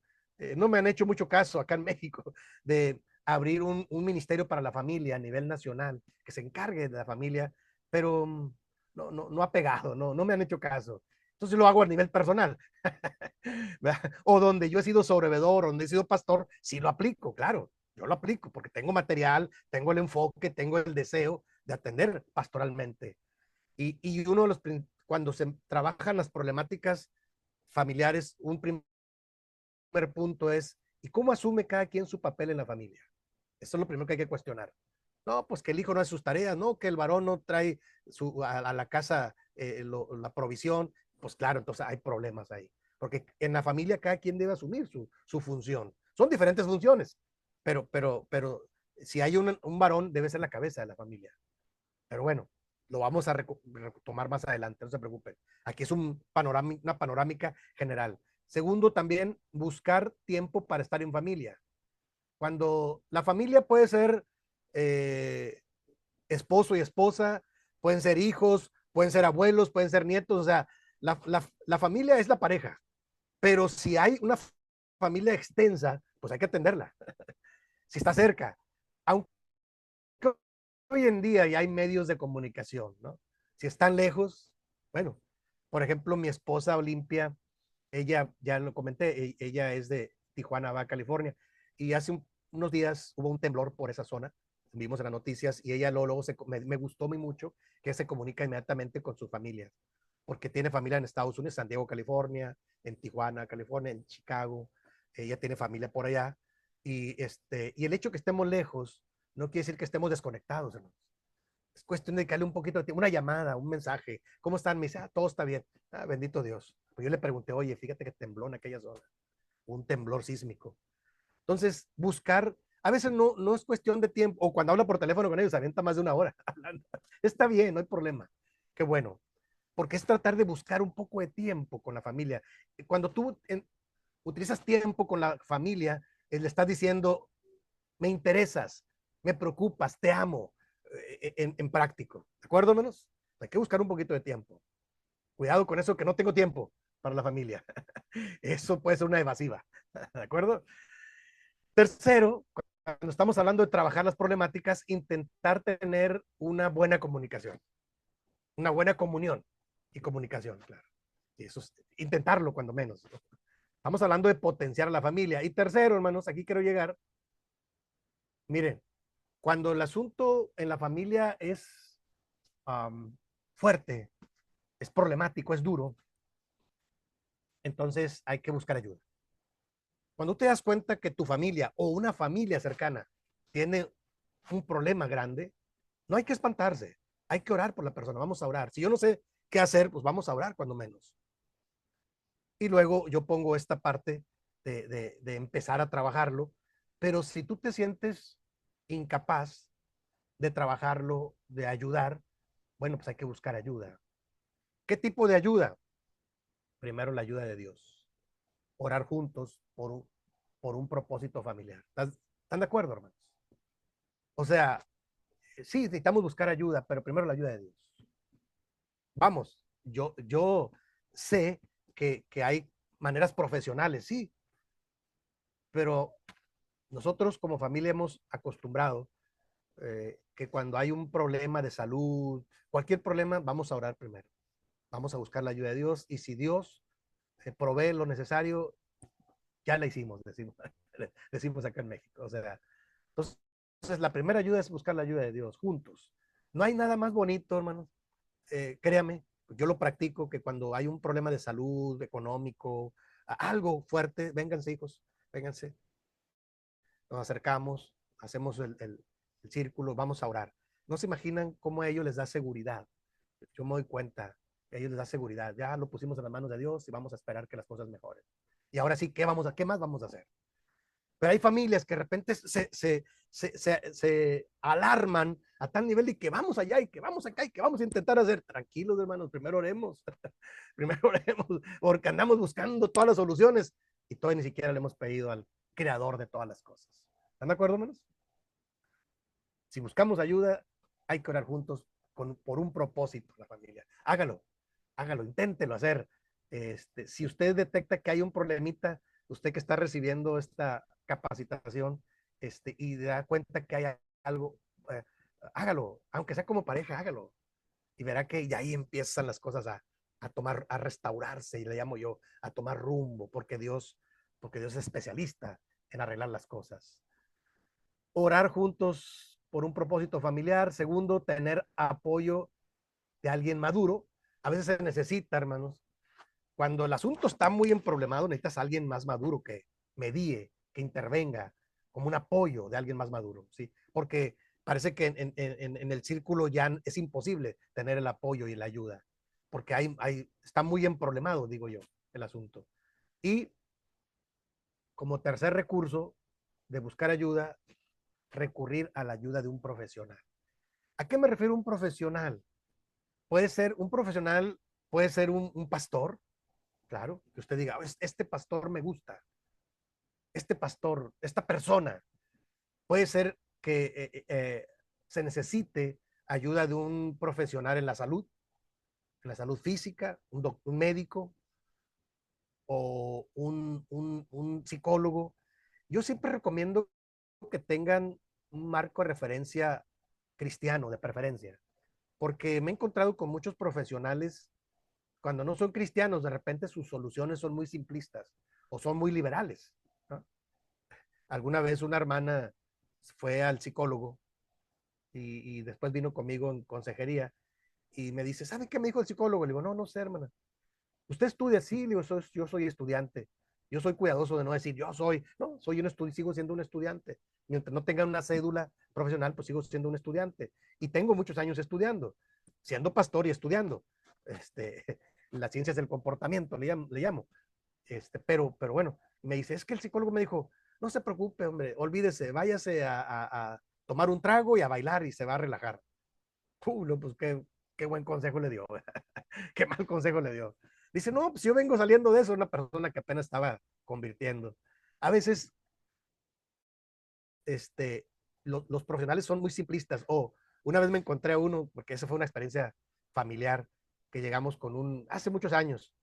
[SPEAKER 2] no me han hecho mucho caso acá en México, de abrir un ministerio para la familia a nivel nacional, que se encargue de la familia, pero no ha pegado, no me han hecho caso. Entonces lo hago a nivel personal. O donde yo he sido sobrevedor, donde he sido pastor, sí lo aplico, claro, yo lo aplico porque tengo material, tengo el enfoque, tengo el deseo de atender pastoralmente. Y uno de los, cuando se trabajan las problemáticas familiares, un primer punto es, ¿y cómo asume cada quien su papel en la familia? Eso es lo primero que hay que cuestionar. No, pues que el hijo no hace sus tareas, no, que el varón no trae a la casa la provisión, pues claro, entonces hay problemas ahí. Porque en la familia cada quien debe asumir su función. Son diferentes funciones, pero si hay un varón, debe ser la cabeza de la familia. Pero bueno, lo vamos a retomar más adelante, no se preocupen. Aquí es una panorámica general. Segundo, también buscar tiempo para estar en familia. Cuando la familia puede ser eh, esposo y esposa, pueden ser hijos, pueden ser abuelos, pueden ser nietos, o sea, la familia es la pareja, pero si hay una familia extensa, pues hay que atenderla, si está cerca. Aunque hoy en día ya hay medios de comunicación, ¿no? Si están lejos, bueno, por ejemplo, mi esposa Olimpia, ella, ya lo comenté, ella es de Tijuana, Baja California, y hace unos días hubo un temblor por esa zona, vimos en las noticias, y ella luego me gustó muy mucho que se comunica inmediatamente con su familia, porque tiene familia en Estados Unidos, San Diego, California, en Tijuana, California, en Chicago, ella tiene familia por allá, y el hecho que estemos lejos no quiere decir que estemos desconectados, hermanos. Es cuestión de dedicarle un poquito de tiempo, una llamada, un mensaje. ¿Cómo están? Me dice, todo está bien. Bendito Dios. Pues yo le pregunté, oye, fíjate que tembló en aquella zona, un temblor sísmico. Entonces, buscar, a veces no es cuestión de tiempo, o cuando habla por teléfono con ellos, avienta más de una hora hablando. Está bien, no hay problema. Qué bueno, porque es tratar de buscar un poco de tiempo con la familia. Cuando tú utilizas tiempo con la familia, le estás diciendo, me interesas, me preocupas, te amo, en práctico. ¿De acuerdo, menos? Hay que buscar un poquito de tiempo. Cuidado con eso que no tengo tiempo para la familia. Eso puede ser una evasiva. ¿De acuerdo? Tercero, cuando estamos hablando de trabajar las problemáticas, intentar tener una buena comunicación, una buena comunión y comunicación, claro. Y eso es intentarlo cuando menos. ¿No? Estamos hablando de potenciar a la familia. Y tercero, hermanos, aquí quiero llegar. Miren, cuando el asunto en la familia es fuerte, es problemático, es duro, entonces hay que buscar ayuda. Cuando te das cuenta que tu familia o una familia cercana tiene un problema grande, no hay que espantarse, hay que orar por la persona, vamos a orar. Si yo no sé qué hacer, pues vamos a orar cuando menos. Y luego yo pongo esta parte de empezar a trabajarlo, pero si tú te sientes incapaz, de trabajarlo, de ayudar, bueno, pues hay que buscar ayuda. ¿Qué tipo de ayuda? Primero la ayuda de Dios. Orar juntos por un propósito familiar. ¿Están de acuerdo, hermanos? O sea, sí, necesitamos buscar ayuda, pero primero la ayuda de Dios. Vamos, yo sé que hay maneras profesionales, sí, pero nosotros como familia hemos acostumbrado que cuando hay un problema de salud, cualquier problema, vamos a orar primero. Vamos a buscar la ayuda de Dios y si Dios provee lo necesario, ya la hicimos, decimos, decimos acá en México. O sea, entonces la primera ayuda es buscar la ayuda de Dios juntos. No hay nada más bonito, hermanos. Créame, yo lo practico, que cuando hay un problema de salud, económico, algo fuerte, vénganse hijos, vénganse, nos acercamos, hacemos el círculo, vamos a orar. No se imaginan cómo a ellos les da seguridad. Yo me doy cuenta, a ellos les da seguridad. Ya lo pusimos en las manos de Dios y vamos a esperar que las cosas mejoren. Y ahora sí, ¿qué más vamos a hacer? Pero hay familias que de repente se alarman a tal nivel de que vamos allá y que vamos acá y que vamos a intentar hacer. Tranquilos, hermanos, primero oremos. Primero oremos, porque andamos buscando todas las soluciones y todavía ni siquiera le hemos pedido al creador de todas las cosas. ¿Están de acuerdo, hermanos? Si buscamos ayuda, hay que orar juntos por un propósito, la familia. Hágalo, hágalo, inténtelo hacer. Si usted detecta que hay un problemita, usted que está recibiendo esta capacitación y da cuenta que hay algo, eh, hágalo, aunque sea como pareja, hágalo. Y verá que de ahí empiezan las cosas a tomar, a restaurarse, y le llamo yo, a tomar rumbo, porque Dios es especialista en arreglar las cosas. Orar juntos por un propósito familiar. Segundo, tener apoyo de alguien maduro. A veces se necesita, hermanos. Cuando el asunto está muy emproblemado, necesitas a alguien más maduro que medie, que intervenga, como un apoyo de alguien más maduro, ¿sí? Porque parece que en el círculo ya es imposible tener el apoyo y la ayuda, porque está muy emproblemado, digo yo, el asunto. Y como tercer recurso de buscar ayuda, recurrir a la ayuda de un profesional. ¿A qué me refiero un profesional? Puede ser un profesional, puede ser un pastor, claro, que usted diga, este pastor me gusta, este pastor, esta persona. Puede ser que se necesite ayuda de un profesional en la salud física, un médico o un psicólogo. Yo siempre recomiendo que tengan un marco de referencia cristiano, de preferencia, porque me he encontrado con muchos profesionales, cuando no son cristianos, de repente sus soluciones son muy simplistas o son muy liberales, ¿no? Alguna vez una hermana fue al psicólogo y después vino conmigo en consejería y me dice, ¿sabe qué me dijo el psicólogo? Le digo, no, no sé, hermana. ¿Usted estudia? Sí, le digo, yo soy estudiante. Yo soy cuidadoso de no decir, yo soy, no, soy un estudiante, sigo siendo un estudiante. Mientras no tenga una cédula profesional, pues sigo siendo un estudiante. Y tengo muchos años estudiando, siendo pastor y estudiando. Este, las ciencias del comportamiento, le llamo. Pero bueno, me dice, es que el psicólogo me dijo, no se preocupe, hombre, olvídese, váyase a tomar un trago y a bailar y se va a relajar. No, pues qué buen consejo le dio, qué mal consejo le dio. Dice, no, pues yo vengo saliendo de eso, una persona que apenas estaba convirtiendo. A veces, este, los profesionales son muy simplistas. Una vez me encontré a uno, porque esa fue una experiencia familiar, que llegamos con hace muchos años,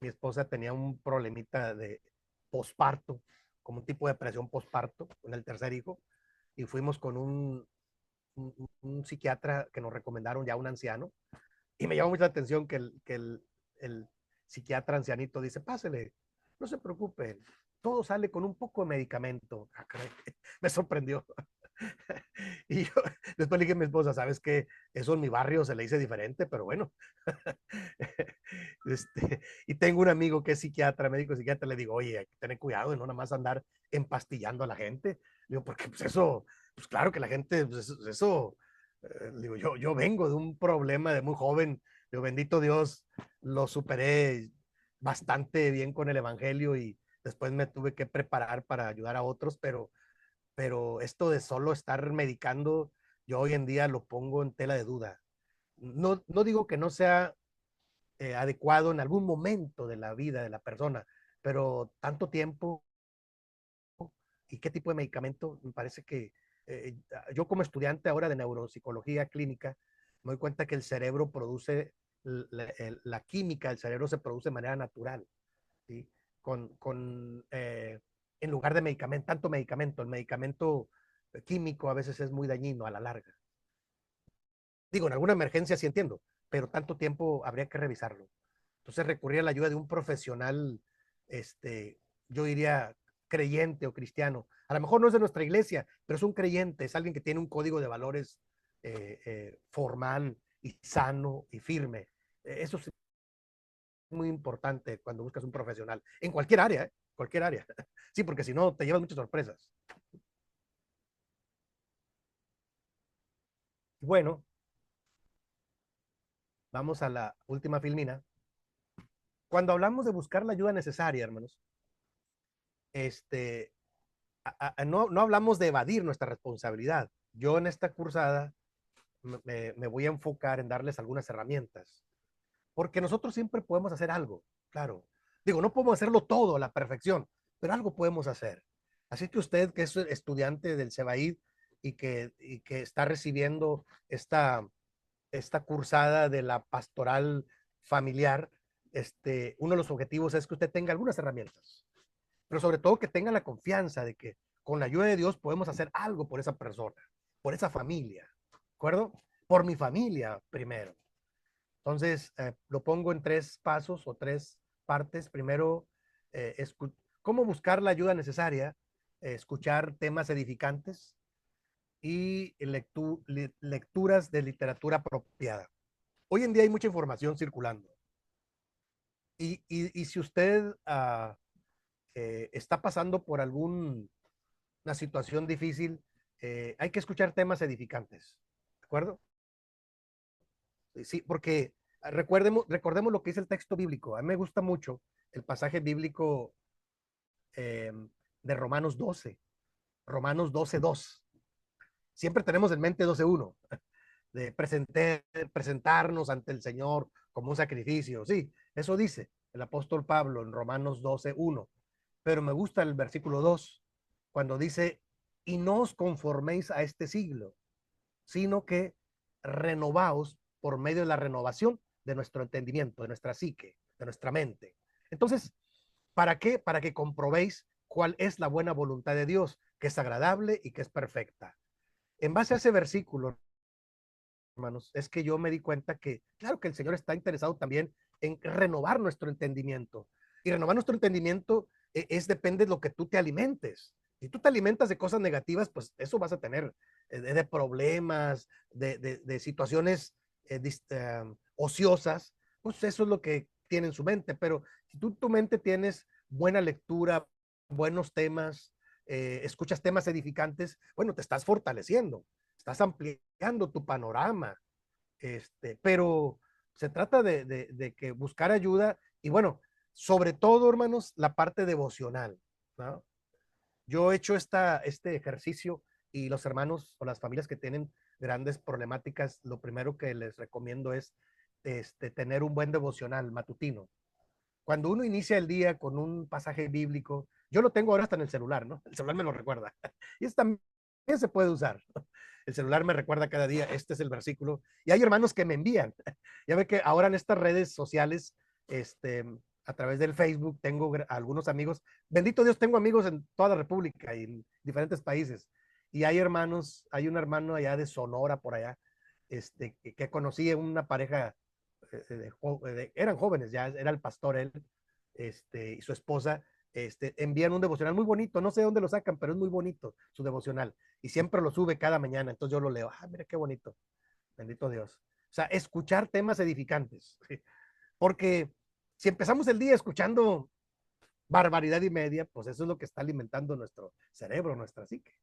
[SPEAKER 2] mi esposa tenía un problemita de posparto, como un tipo de depresión posparto, con el tercer hijo, y fuimos con un psiquiatra que nos recomendaron, ya un anciano, y me llamó mucho la atención el psiquiatra ancianito dice, pásele, no se preocupe, todo sale con un poco de medicamento. Ah, caray, me sorprendió. Y yo después le dije a mi esposa, ¿sabes qué? Eso en mi barrio se le dice diferente, pero bueno. Y tengo un amigo que es psiquiatra, médico psiquiatra, le digo, oye, hay que tener cuidado de no nada más andar empastillando a la gente. Digo, porque pues eso, pues claro que la gente, pues eso digo, yo vengo de un problema de muy joven, digo, bendito Dios, lo superé bastante bien con el evangelio y después me tuve que preparar para ayudar a otros, pero pero esto de solo estar medicando, yo hoy en día lo pongo en tela de duda. No digo que no sea adecuado en algún momento de la vida de la persona, pero tanto tiempo y qué tipo de medicamento, me parece que eh, yo como estudiante ahora de neuropsicología clínica, me doy cuenta que el cerebro produce, la química del cerebro se produce de manera natural, ¿sí? En lugar de medicamento, tanto medicamento, el medicamento químico a veces es muy dañino a la larga. Digo, en alguna emergencia sí entiendo, pero tanto tiempo habría que revisarlo. Entonces recurrir a la ayuda de un profesional, este, yo diría creyente o cristiano. A lo mejor no es de nuestra iglesia, pero es un creyente, es alguien que tiene un código de valores formal y sano y firme. Eso es muy importante cuando buscas un profesional, en cualquier área, ¿eh? Cualquier área. Sí, porque si no, te llevas muchas sorpresas. Bueno, vamos a la última filmina. Cuando hablamos de buscar la ayuda necesaria, hermanos, este, no hablamos de evadir nuestra responsabilidad. Yo en esta cursada me voy a enfocar en darles algunas herramientas, porque nosotros siempre podemos hacer algo, claro. Digo, no podemos hacerlo todo a la perfección, pero algo podemos hacer. Así que usted, que es estudiante del CEBAID y que está recibiendo esta cursada de la pastoral familiar, uno de los objetivos es que usted tenga algunas herramientas, pero sobre todo que tenga la confianza de que con la ayuda de Dios podemos hacer algo por esa persona, por esa familia, ¿de acuerdo? Por mi familia primero. Entonces, lo pongo en tres pasos o tres partes. Primero, cómo buscar la ayuda necesaria, escuchar temas edificantes y lecturas de literatura apropiada. Hoy en día hay mucha información circulando. Y si usted está pasando por alguna situación difícil, hay que escuchar temas edificantes, ¿de acuerdo? Sí, porque recordemos lo que dice el texto bíblico. A mí me gusta mucho el pasaje bíblico eh, de Romanos 12:2. Siempre tenemos en mente 12:1, de presentarnos ante el Señor como un sacrificio. Sí, eso dice el apóstol Pablo en Romanos 12:1. Pero me gusta el versículo 2, cuando dice, y no os conforméis a este siglo, sino que renovaos por medio de la renovación de nuestro entendimiento, de nuestra psique, de nuestra mente. Entonces, ¿para qué? Para que comprobéis cuál es la buena voluntad de Dios, que es agradable y que es perfecta. En base a ese versículo, hermanos, es que yo me di cuenta que, claro que el Señor está interesado también en renovar nuestro entendimiento. Y renovar nuestro entendimiento depende de lo que tú te alimentes. Si tú te alimentas de cosas negativas, pues eso vas a tener de problemas, de situaciones ociosas, pues eso es lo que tiene en su mente. Pero si tú tu mente tienes buena lectura, buenos temas, escuchas temas edificantes, bueno, te estás fortaleciendo, estás ampliando tu panorama, pero se trata de que buscar ayuda y bueno, sobre todo, hermanos, la parte devocional, ¿no? Yo he hecho este ejercicio y los hermanos o las familias que tienen grandes problemáticas, lo primero que les recomiendo es tener un buen devocional matutino. Cuando uno inicia el día con un pasaje bíblico, yo lo tengo ahora hasta en el celular, ¿no? El celular me lo recuerda. Y eso también se puede usar. El celular me recuerda cada día, este es el versículo. Y hay hermanos que me envían. Ya ve que ahora en estas redes sociales, este, a través del Facebook, tengo algunos amigos. Bendito Dios, tengo amigos en toda la República y en diferentes países. Y hay hermanos, hay un hermano allá de Sonora, por allá, que conocí en una pareja eran jóvenes, ya era el pastor él, y su esposa, envían un devocional muy bonito, no sé de dónde lo sacan, pero es muy bonito su devocional, y siempre lo sube cada mañana, entonces yo lo leo, mira qué bonito, bendito Dios. O sea, escuchar temas edificantes, porque si empezamos el día escuchando barbaridad y media, pues eso es lo que está alimentando nuestro cerebro, nuestra psique.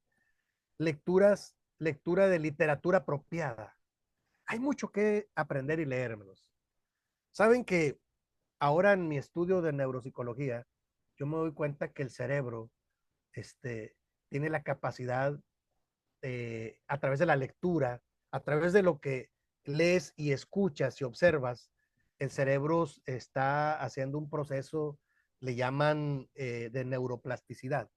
[SPEAKER 2] Lectura de literatura apropiada. Hay mucho que aprender y leer, hermanos. Saben que ahora en mi estudio de neuropsicología, yo me doy cuenta que el cerebro este, tiene la capacidad, a través de la lectura, a través de lo que lees y escuchas y observas, el cerebro está haciendo un proceso, le llaman de neuroplasticidad.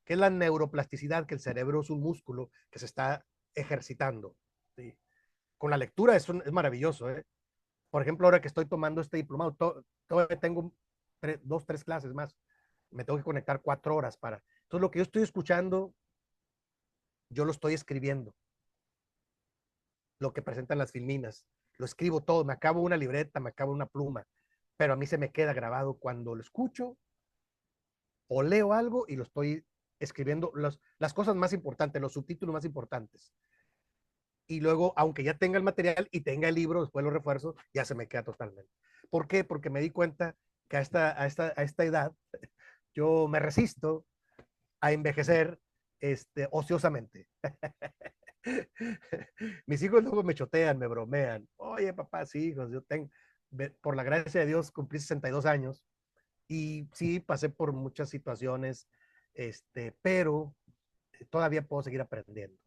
[SPEAKER 2] ¿Qué es la neuroplasticidad? Que el cerebro es un músculo que se está ejercitando. ¿Sí? Con la lectura es maravilloso. ¿Eh? Por ejemplo, ahora que estoy tomando este diplomado, todavía tengo dos, tres clases más. Me tengo que conectar 4 horas para. Entonces, lo que yo estoy escuchando, yo lo estoy escribiendo, lo que presentan las filminas. Lo escribo todo, me acabo una libreta, me acabo una pluma, pero a mí se me queda grabado cuando lo escucho o leo algo y lo estoy escribiendo, las cosas más importantes, los subtítulos más importantes. Y luego, aunque ya tenga el material y tenga el libro, después lo refuerzo, ya se me queda totalmente. ¿Por qué? Porque me di cuenta que a esta edad yo me resisto a envejecer ociosamente. Mis hijos luego me chotean, me bromean. Oye, papá, sí, hijos, por la gracia de Dios, cumplí 62 años y sí, pasé por muchas situaciones, pero todavía puedo seguir aprendiendo.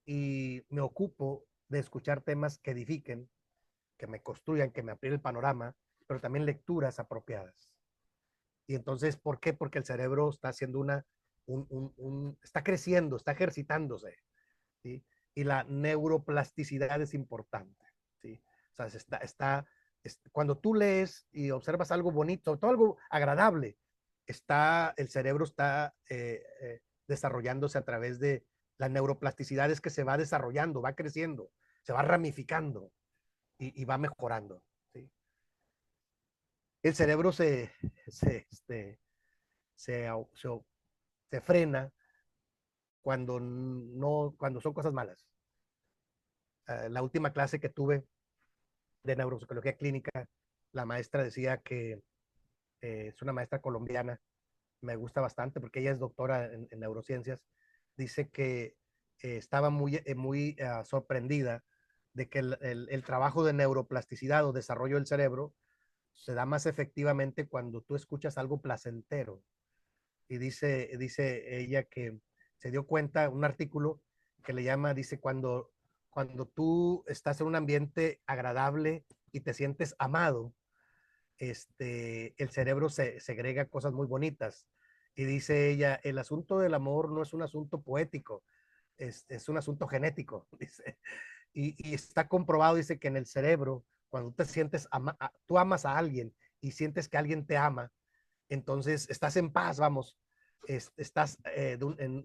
[SPEAKER 2] Y me ocupo de escuchar temas que edifiquen, que me construyan, que me amplíen el panorama, pero también lecturas apropiadas. Y entonces, ¿por qué? Porque el cerebro está haciendo está creciendo, está ejercitándose, ¿sí? Y la neuroplasticidad es importante, ¿sí? O sea, cuando tú lees y observas algo bonito, todo algo agradable, el cerebro está desarrollándose a través de la neuroplasticidad, es que se va desarrollando, va creciendo, se va ramificando y va mejorando, ¿sí? El cerebro se, este, se, se, se frena cuando son cosas malas. La última clase que tuve de neuropsicología clínica, la maestra decía que es una maestra colombiana, me gusta bastante porque ella es doctora en neurociencias, dice que estaba muy sorprendida de que el trabajo de neuroplasticidad o desarrollo del cerebro se da más efectivamente cuando tú escuchas algo placentero. Y dice ella que se dio cuenta, un artículo que le llama, dice, cuando tú estás en un ambiente agradable y te sientes amado, el cerebro se segrega cosas muy bonitas. Y dice ella, el asunto del amor no es un asunto poético, es un asunto genético. Dice. Y está comprobado, dice que en el cerebro, cuando te sientes, tú amas a alguien y sientes que alguien te ama, entonces estás en paz, vamos, estás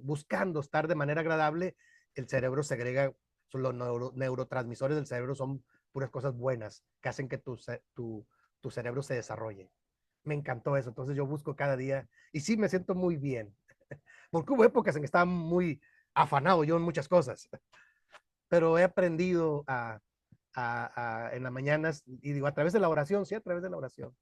[SPEAKER 2] buscando estar de manera agradable, el cerebro segrega, los neurotransmisores del cerebro son puras cosas buenas que hacen que tu cerebro se desarrolle. Me encantó eso, entonces yo busco cada día y sí me siento muy bien, porque hubo épocas en que estaba muy afanado yo en muchas cosas, pero he aprendido en las mañanas, y digo, a través de la oración, sí, a través de la oración,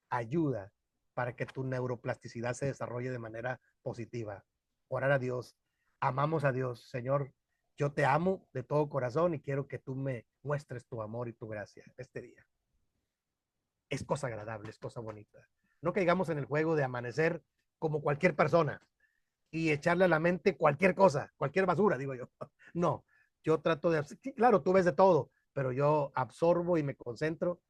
[SPEAKER 2] ayuda para que tu neuroplasticidad se desarrolle de manera positiva. Orar a Dios, amamos a Dios, Señor, yo te amo de todo corazón y quiero que tú me muestres tu amor y tu gracia este día. Es cosa agradable, es cosa bonita. No caigamos en el juego de amanecer como cualquier persona y echarle a la mente cualquier cosa, cualquier basura, digo yo. No, yo trato de, sí, claro, tú ves de todo, pero yo absorbo y me concentro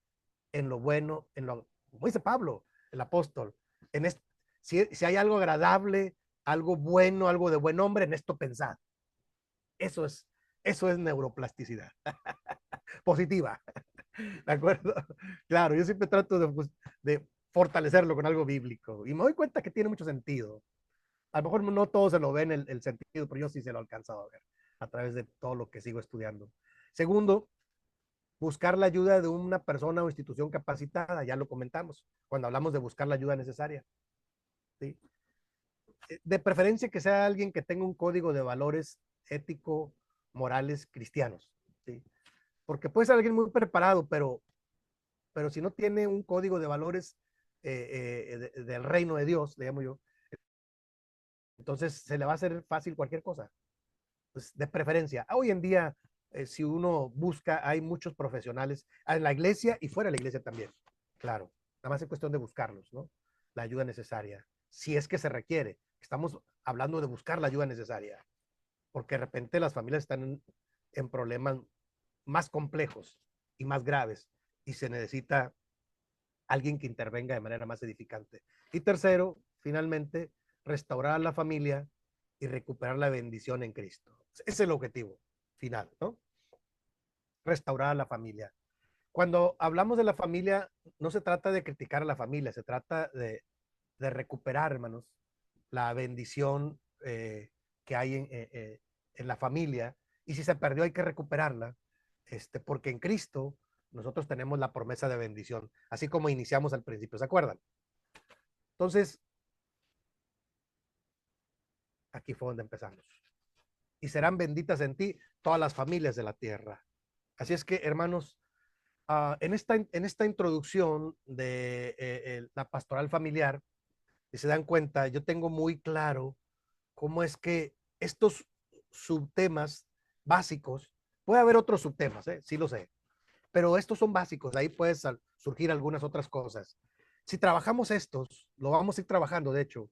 [SPEAKER 2] en lo bueno, como dice Pablo, el apóstol, en esto, si hay algo agradable, algo bueno, algo de buen hombre, en esto pensad. Eso es, eso es neuroplasticidad positiva, ¿de acuerdo? Claro, yo siempre trato de fortalecerlo con algo bíblico y me doy cuenta que tiene mucho sentido. A lo mejor no todos se lo ven el sentido, pero yo sí se lo he alcanzado a ver a través de todo lo que sigo estudiando. Segundo, buscar la ayuda de una persona o institución capacitada, ya lo comentamos, cuando hablamos de buscar la ayuda necesaria. ¿Sí? De preferencia que sea alguien que tenga un código de valores ético, morales, cristianos. ¿Sí? Porque puede ser alguien muy preparado, pero si no tiene un código de valores del reino de Dios, le llamo yo, entonces se le va a hacer fácil cualquier cosa. Pues, de preferencia. Hoy en día, si uno busca, hay muchos profesionales en la iglesia y fuera de la iglesia también. Claro, nada más es cuestión de buscarlos, ¿no? La ayuda necesaria, si es que se requiere. Estamos hablando de buscar la ayuda necesaria, porque de repente las familias están en problemas más complejos y más graves y se necesita alguien que intervenga de manera más edificante. Y tercero, finalmente, restaurar la familia y recuperar la bendición en Cristo. Ese es el objetivo final, ¿no? Restaurar a la familia. Cuando hablamos de la familia, no se trata de criticar a la familia, se trata de recuperar, hermanos, la bendición que hay en la familia. Y si se perdió, hay que recuperarla, porque en Cristo nosotros tenemos la promesa de bendición, así como iniciamos al principio, ¿se acuerdan? Entonces, aquí fue donde empezamos. Y serán benditas en ti todas las familias de la tierra. Así es que, hermanos, en esta introducción de la pastoral familiar, si se dan cuenta, yo tengo muy claro cómo es que estos subtemas básicos, puede haber otros subtemas, sí lo sé, pero estos son básicos, de ahí pueden surgir algunas otras cosas. Si trabajamos estos, lo vamos a ir trabajando, de hecho,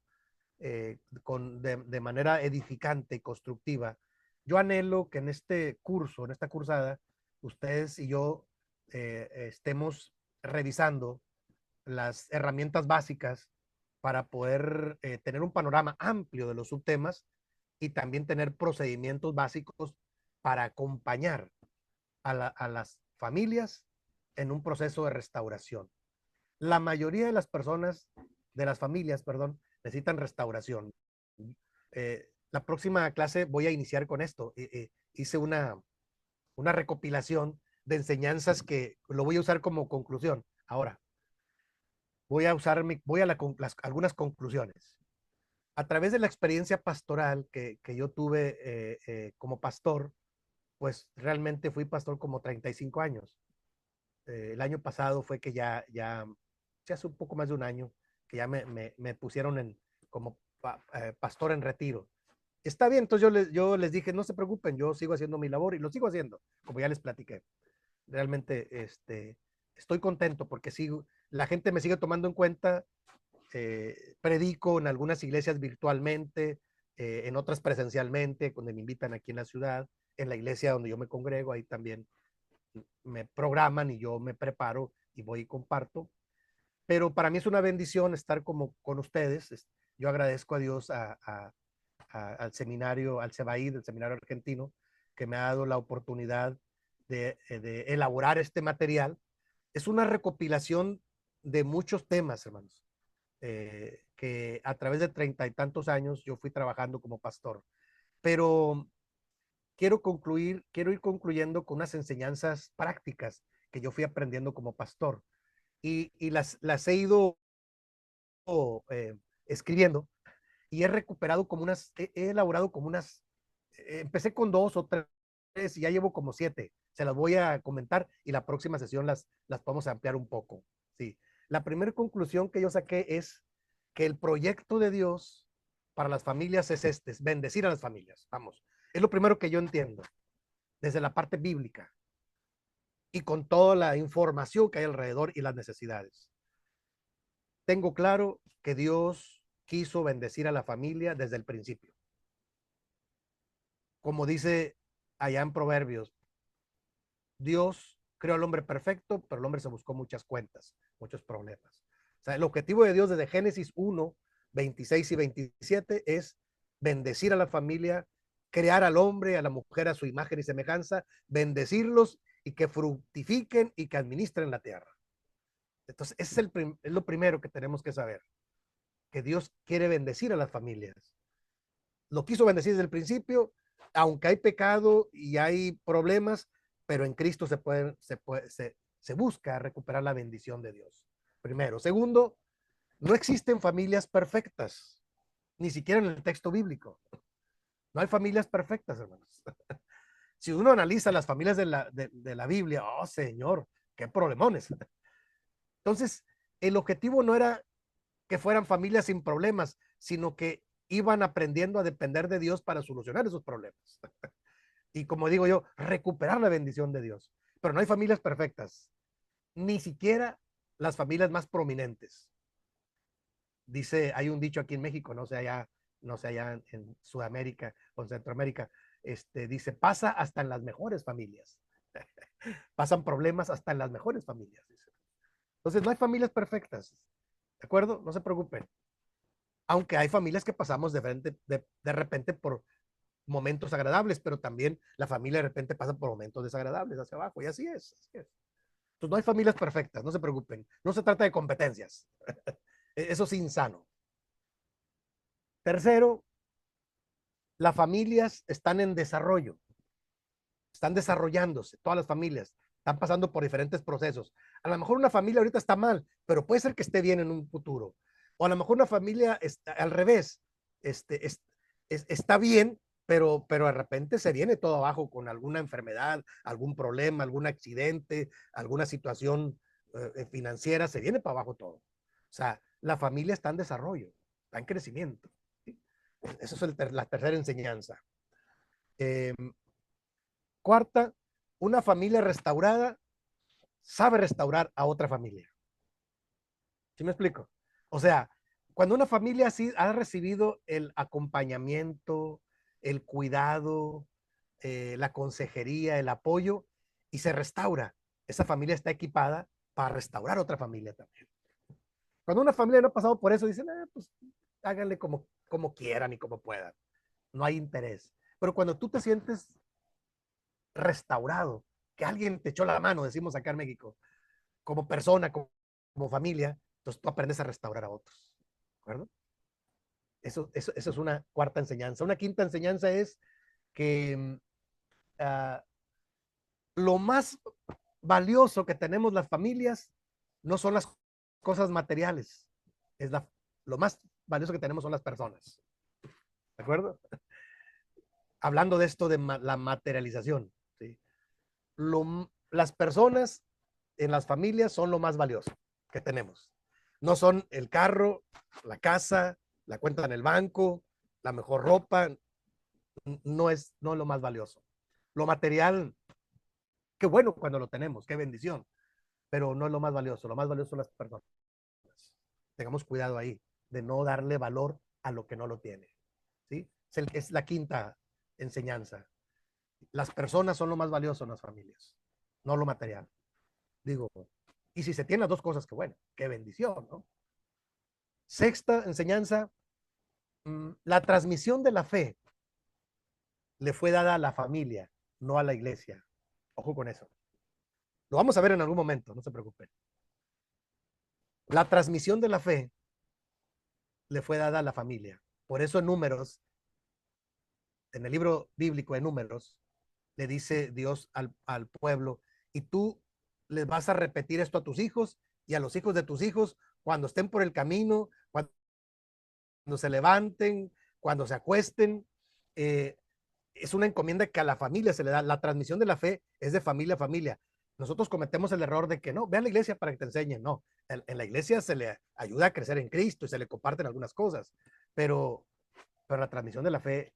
[SPEAKER 2] de manera edificante y constructiva. Yo anhelo que en este curso, en esta cursada, ustedes y yo estemos revisando las herramientas básicas para poder tener un panorama amplio de los subtemas y también tener procedimientos básicos para acompañar a las familias en un proceso de restauración. La mayoría de las personas, de las familias, perdón, necesitan restauración. La próxima clase voy a iniciar con esto. Hice una recopilación de enseñanzas que lo voy a usar como conclusión. Ahora, voy a algunas conclusiones. A través de la experiencia pastoral que yo tuve como pastor, pues realmente fui pastor como 35 años. El año pasado fue que ya hace un poco más de un año, que ya me pusieron como pastor en retiro. Está bien, entonces yo les dije, no se preocupen, yo sigo haciendo mi labor y lo sigo haciendo, como ya les platiqué. Realmente estoy contento porque la gente me sigue tomando en cuenta, predico en algunas iglesias virtualmente, en otras presencialmente, cuando me invitan aquí en la ciudad, en la iglesia donde yo me congrego, ahí también me programan y yo me preparo y voy y comparto. Pero para mí es una bendición estar como con ustedes. Yo agradezco a Dios, al seminario, al CEBAID, el seminario argentino, que me ha dado la oportunidad de elaborar este material. Es una recopilación de muchos temas, hermanos, que a través de 30 y tantos años yo fui trabajando como pastor. Pero quiero ir concluyendo con unas enseñanzas prácticas que yo fui aprendiendo como pastor y las he ido escribiendo y he recuperado como he elaborado como empecé con 2 o 3 y ya llevo como 7. Se las voy a comentar y la próxima sesión las podemos ampliar un poco. Sí. La primera conclusión que yo saqué es que el proyecto de Dios para las familias es bendecir a las familias. Vamos, es lo primero que yo entiendo desde la parte bíblica y con toda la información que hay alrededor y las necesidades. Tengo claro que Dios quiso bendecir a la familia desde el principio. Como dice allá en Proverbios, Dios creó al hombre perfecto, pero el hombre se buscó muchas cuentas, muchos problemas. O sea, el objetivo de Dios desde Génesis 1, 26 y 27 es bendecir a la familia, crear al hombre, a la mujer a su imagen y semejanza, bendecirlos y que fructifiquen y que administren la tierra. Entonces, es lo primero que tenemos que saber, que Dios quiere bendecir a las familias. Lo quiso bendecir desde el principio, aunque hay pecado y hay problemas, pero en Cristo se busca recuperar la bendición de Dios. Primero. Segundo, no existen familias perfectas, ni siquiera en el texto bíblico. No hay familias perfectas, hermanos. Si uno analiza las familias de la Biblia, oh Señor, qué problemones. Entonces, el objetivo no era que fueran familias sin problemas, sino que iban aprendiendo a depender de Dios para solucionar esos problemas. Y como digo yo, recuperar la bendición de Dios. Pero no hay familias perfectas, ni siquiera las familias más prominentes. Dice, hay un dicho aquí en México, no sé allá no sé, allá en Sudamérica o en Centroamérica, dice, pasa hasta en las mejores familias. Pasan problemas hasta en las mejores familias. Dice. Entonces, no hay familias perfectas, ¿de acuerdo? No se preocupen. Aunque hay familias que pasamos de repente por momentos agradables, pero también la familia de repente pasa por momentos desagradables hacia abajo, y así es. Así es. Entonces, no hay familias perfectas, no se preocupen. No se trata de competencias. Eso es insano. Tercero, las familias están en desarrollo, están desarrollándose, todas las familias están pasando por diferentes procesos. A lo mejor una familia ahorita está mal, pero puede ser que esté bien en un futuro. O a lo mejor una familia está al revés, está bien, pero de repente se viene todo abajo con alguna enfermedad, algún problema, algún accidente, alguna situación financiera, se viene para abajo todo. O sea, la familia está en desarrollo, está en crecimiento. ¿Sí? Esa es la tercera enseñanza. Eh, Cuarta, una familia restaurada sabe restaurar a otra familia. ¿Sí me explico? O sea, cuando una familia así ha recibido el acompañamiento, el cuidado, la consejería, el apoyo, y se restaura, esa familia está equipada para restaurar otra familia también. Cuando una familia no ha pasado por eso, dicen, pues háganle como quieran y como puedan. No hay interés. Pero cuando tú te sientes restaurado, que alguien te echó la mano, decimos acá en México, como persona, como familia, entonces tú aprendes a restaurar a otros. ¿De acuerdo? Eso es una cuarta enseñanza. Una quinta enseñanza es que uh, lo más valioso que tenemos las familias no son las cosas materiales, es lo más valioso que tenemos son las personas. ¿De acuerdo? Hablando de esto de la materialización. ¿Sí? Las personas en las familias son lo más valioso que tenemos. No son el carro, la casa, la cuenta en el banco, la mejor ropa, no es lo más valioso. Lo material, qué bueno cuando lo tenemos, qué bendición, pero no es lo más valioso son las personas. Tengamos cuidado ahí de no darle valor a lo que no lo tiene. ¿Sí? Es la quinta enseñanza. Las personas son lo más valioso en las familias, no lo material. Digo, y si se tienen las dos cosas, qué bueno, qué bendición, ¿no? Sexta enseñanza, la transmisión de la fe le fue dada a la familia, no a la iglesia. Ojo con eso. Lo vamos a ver en algún momento, no se preocupen. La transmisión de la fe le fue dada a la familia. Por eso en Números, en el libro bíblico de Números, le dice Dios al pueblo, y tú les vas a repetir esto a tus hijos y a los hijos de tus hijos cuando estén por el camino, cuando se levanten, cuando se acuesten. Eh, es una encomienda que a la familia se le da. La transmisión de la fe es de familia a familia. Nosotros cometemos el error de que no, ve a la iglesia para que te enseñen. No, en la iglesia se le ayuda a crecer en Cristo y se le comparten algunas cosas, pero, pero la transmisión de la fe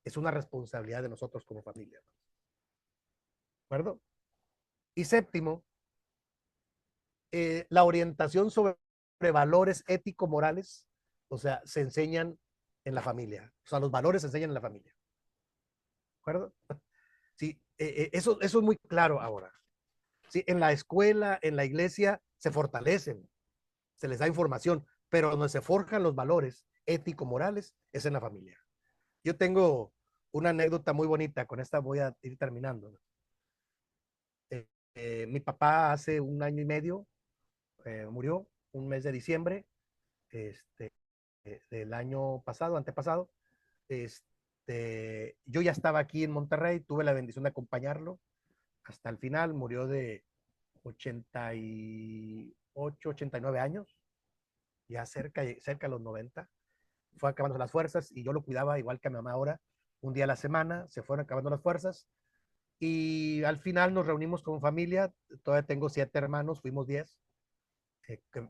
[SPEAKER 2] es una responsabilidad de nosotros como familia. ¿De acuerdo? Y séptimo, la orientación sobre valores ético-morales, o sea, se enseñan en la familia. O sea, los valores se enseñan en la familia. ¿De acuerdo? Sí, eso es muy claro ahora. Sí, en la escuela, en la iglesia, se fortalecen, se les da información, pero donde se forjan los valores ético-morales es en la familia. Yo tengo una anécdota muy bonita, con esta voy a ir terminando. Mi papá hace un año y medio murió, un mes de diciembre este, del año pasado, antepasado. Yo ya estaba aquí en Monterrey, tuve la bendición de acompañarlo hasta el final, murió de 88, 89 años, ya cerca de los 90. Fue acabando las fuerzas y yo lo cuidaba igual que a mi mamá ahora, un día a la semana, se fueron acabando las fuerzas y al final nos reunimos como familia, todavía tengo 7 hermanos, fuimos 10,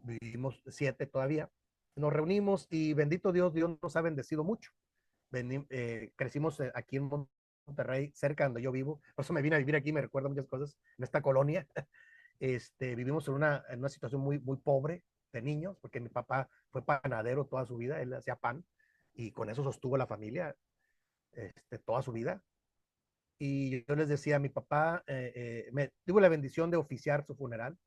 [SPEAKER 2] vivimos 7 todavía, nos reunimos y bendito Dios, Dios nos ha bendecido mucho. Crecimos aquí en Monterrey, cerca donde yo vivo, por eso me vine a vivir aquí, me recuerdo muchas cosas, en esta colonia. Vivimos en una situación muy, muy pobre de niños, porque mi papá fue panadero toda su vida, él hacía pan, y con eso sostuvo la familia toda su vida. Y yo les decía a mi papá, tuve la bendición de oficiar su funeral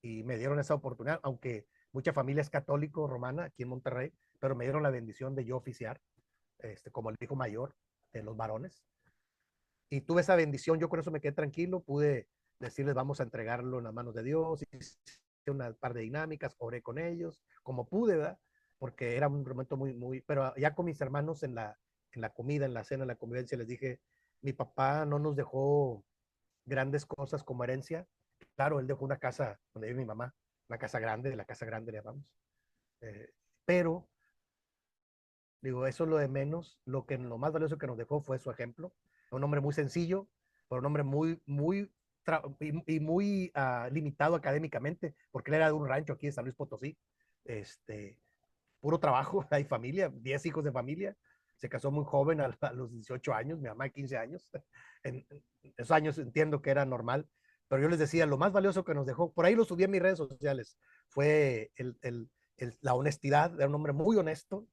[SPEAKER 2] y me dieron esa oportunidad, aunque mucha familia es católico romana aquí en Monterrey, pero me dieron la bendición de yo oficiar como el hijo mayor de los varones. Y tuve esa bendición, yo con eso me quedé tranquilo, pude decirles vamos a entregarlo en las manos de Dios, hice una par de dinámicas, oré con ellos, como pude, ¿verdad? Porque era un momento pero ya con mis hermanos en la comida, en la cena, en la convivencia, les dije, mi papá no nos dejó grandes cosas como herencia. Claro, él dejó una casa donde vive mi mamá, una casa grande, de la casa grande le llamamos. Eh, pero, digo, eso es lo de menos. Lo más valioso que nos dejó fue su ejemplo. Un hombre muy sencillo, pero un hombre y muy limitado académicamente, porque él era de un rancho aquí de San Luis Potosí. Puro trabajo, hay familia, 10 hijos de familia. Se casó muy joven a los 18 años, mi mamá 15 años. En esos años entiendo que era normal, pero yo les decía, lo más valioso que nos dejó, por ahí lo subí en mis redes sociales, fue la honestidad, era un hombre muy honesto.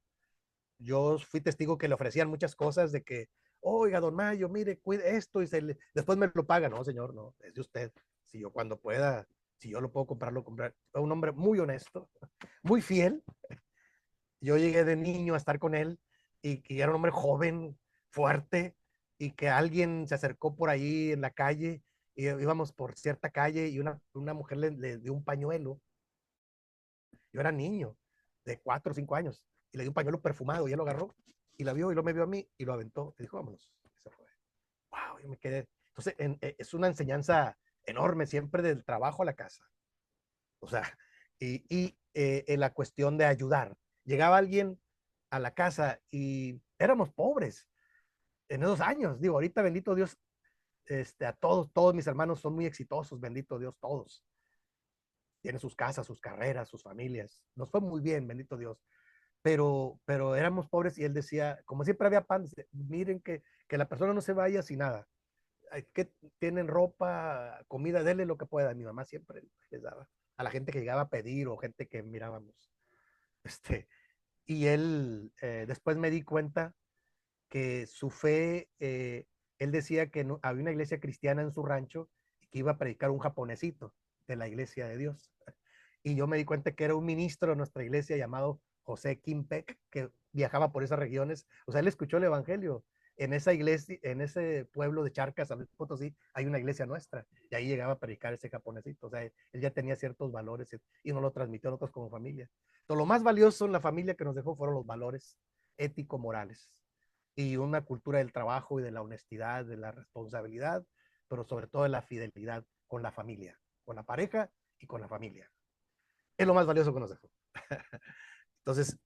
[SPEAKER 2] Yo fui testigo que le ofrecían muchas cosas de que, oiga, don Mayo, mire, cuide esto y después me lo paga. No, señor, no, es de usted. Si yo cuando pueda, si yo lo puedo comprar, lo comprar. Fue un hombre muy honesto, muy fiel. Yo llegué de niño a estar con él y era un hombre joven, fuerte, y que alguien se acercó por ahí en la calle, y íbamos por cierta calle y una mujer le dio un pañuelo. Yo era niño, de 4 o 5 años, y le dio un pañuelo perfumado, y él lo agarró, y la vio, y lo me vio a mí, y lo aventó, y dijo, vámonos. Y se fue. Wow, yo me quedé. Entonces, es una enseñanza enorme siempre del trabajo a la casa. O sea, en la cuestión de ayudar. Llegaba alguien a la casa y éramos pobres en esos años. Digo, ahorita, bendito Dios, a todos mis hermanos son muy exitosos, bendito Dios, todos. Tienen sus casas, sus carreras, sus familias. Nos fue muy bien, bendito Dios. Pero éramos pobres y él decía, como siempre había pan, dice, miren que la persona no se vaya sin nada. Que tienen ropa, comida, denle lo que pueda. Mi mamá siempre les daba a la gente que llegaba a pedir o gente que mirábamos. Este, y él, después me di cuenta que su fe, él decía que no, había una iglesia cristiana en su rancho y que iba a predicar un japonesito de la iglesia de Dios. Y yo me di cuenta que era un ministro de nuestra iglesia llamado José Kimpek, que viajaba por esas regiones. O sea, él escuchó el evangelio. En esa iglesia, en ese pueblo de Charcas, San Luis Potosí, hay una iglesia nuestra. Y ahí llegaba a predicar ese japonesito. O sea, él ya tenía ciertos valores y nos lo transmitió a nosotros como familia. Entonces, lo más valioso en la familia que nos dejó fueron los valores ético-morales y una cultura del trabajo y de la honestidad, de la responsabilidad, pero sobre todo de la fidelidad con la familia, con la pareja y con la familia. Es lo más valioso que nos dejó. Entonces,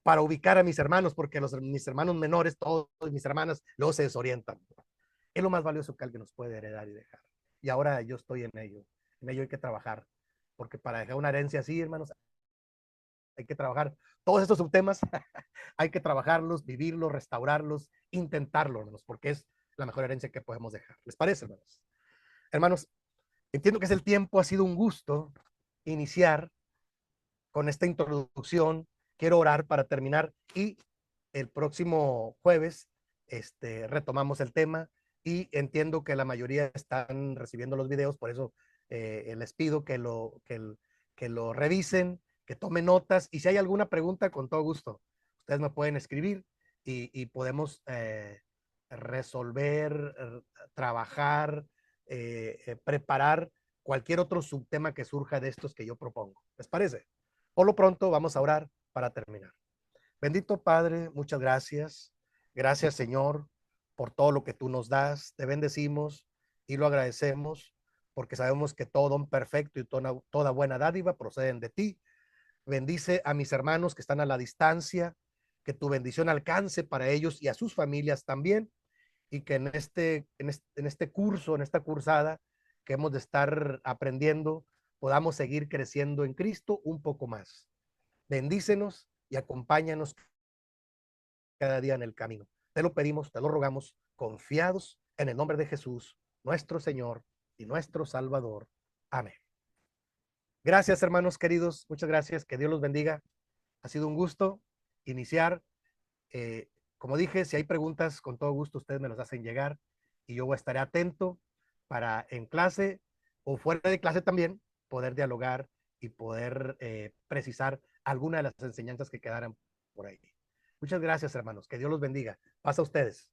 [SPEAKER 2] para ubicar a mis hermanos, porque mis hermanos menores, todos mis hermanas, luego se desorientan. Es lo más valioso que alguien nos puede heredar y dejar. Y ahora yo estoy en ello. En ello hay que trabajar. Porque para dejar una herencia así, hermanos, hay que trabajar todos estos subtemas, hay que trabajarlos, vivirlos, restaurarlos, intentarlo, hermanos, porque es la mejor herencia que podemos dejar. ¿Les parece, hermanos? Hermanos, entiendo que es el tiempo, ha sido un gusto iniciar con esta introducción. Quiero orar para terminar y el próximo jueves retomamos el tema y entiendo que la mayoría están recibiendo los videos, por eso les pido que lo revisen, que tomen notas y si hay alguna pregunta, con todo gusto, ustedes me pueden escribir y podemos resolver, trabajar, preparar cualquier otro subtema que surja de estos que yo propongo. ¿Les parece? Por lo pronto vamos a orar para terminar. Bendito Padre, muchas gracias. Gracias, Señor, por todo lo que tú nos das. Te bendecimos y lo agradecemos porque sabemos que todo don perfecto y toda buena dádiva proceden de ti. Bendice a mis hermanos que están a la distancia, que tu bendición alcance para ellos y a sus familias también, y que en este curso, en esta cursada que hemos de estar aprendiendo, podamos seguir creciendo en Cristo un poco más. Bendícenos y acompáñanos cada día en el camino. Te lo pedimos, te lo rogamos, confiados en el nombre de Jesús, nuestro Señor y nuestro Salvador. Amén. Gracias, hermanos queridos. Muchas gracias. Que Dios los bendiga. Ha sido un gusto iniciar Como dije, si hay preguntas, con todo gusto ustedes me los hacen llegar y yo estaré atento para en clase o fuera de clase también poder dialogar y poder precisar alguna de las enseñanzas que quedaran por ahí. Muchas gracias, hermanos. Que Dios los bendiga. Pasa a ustedes.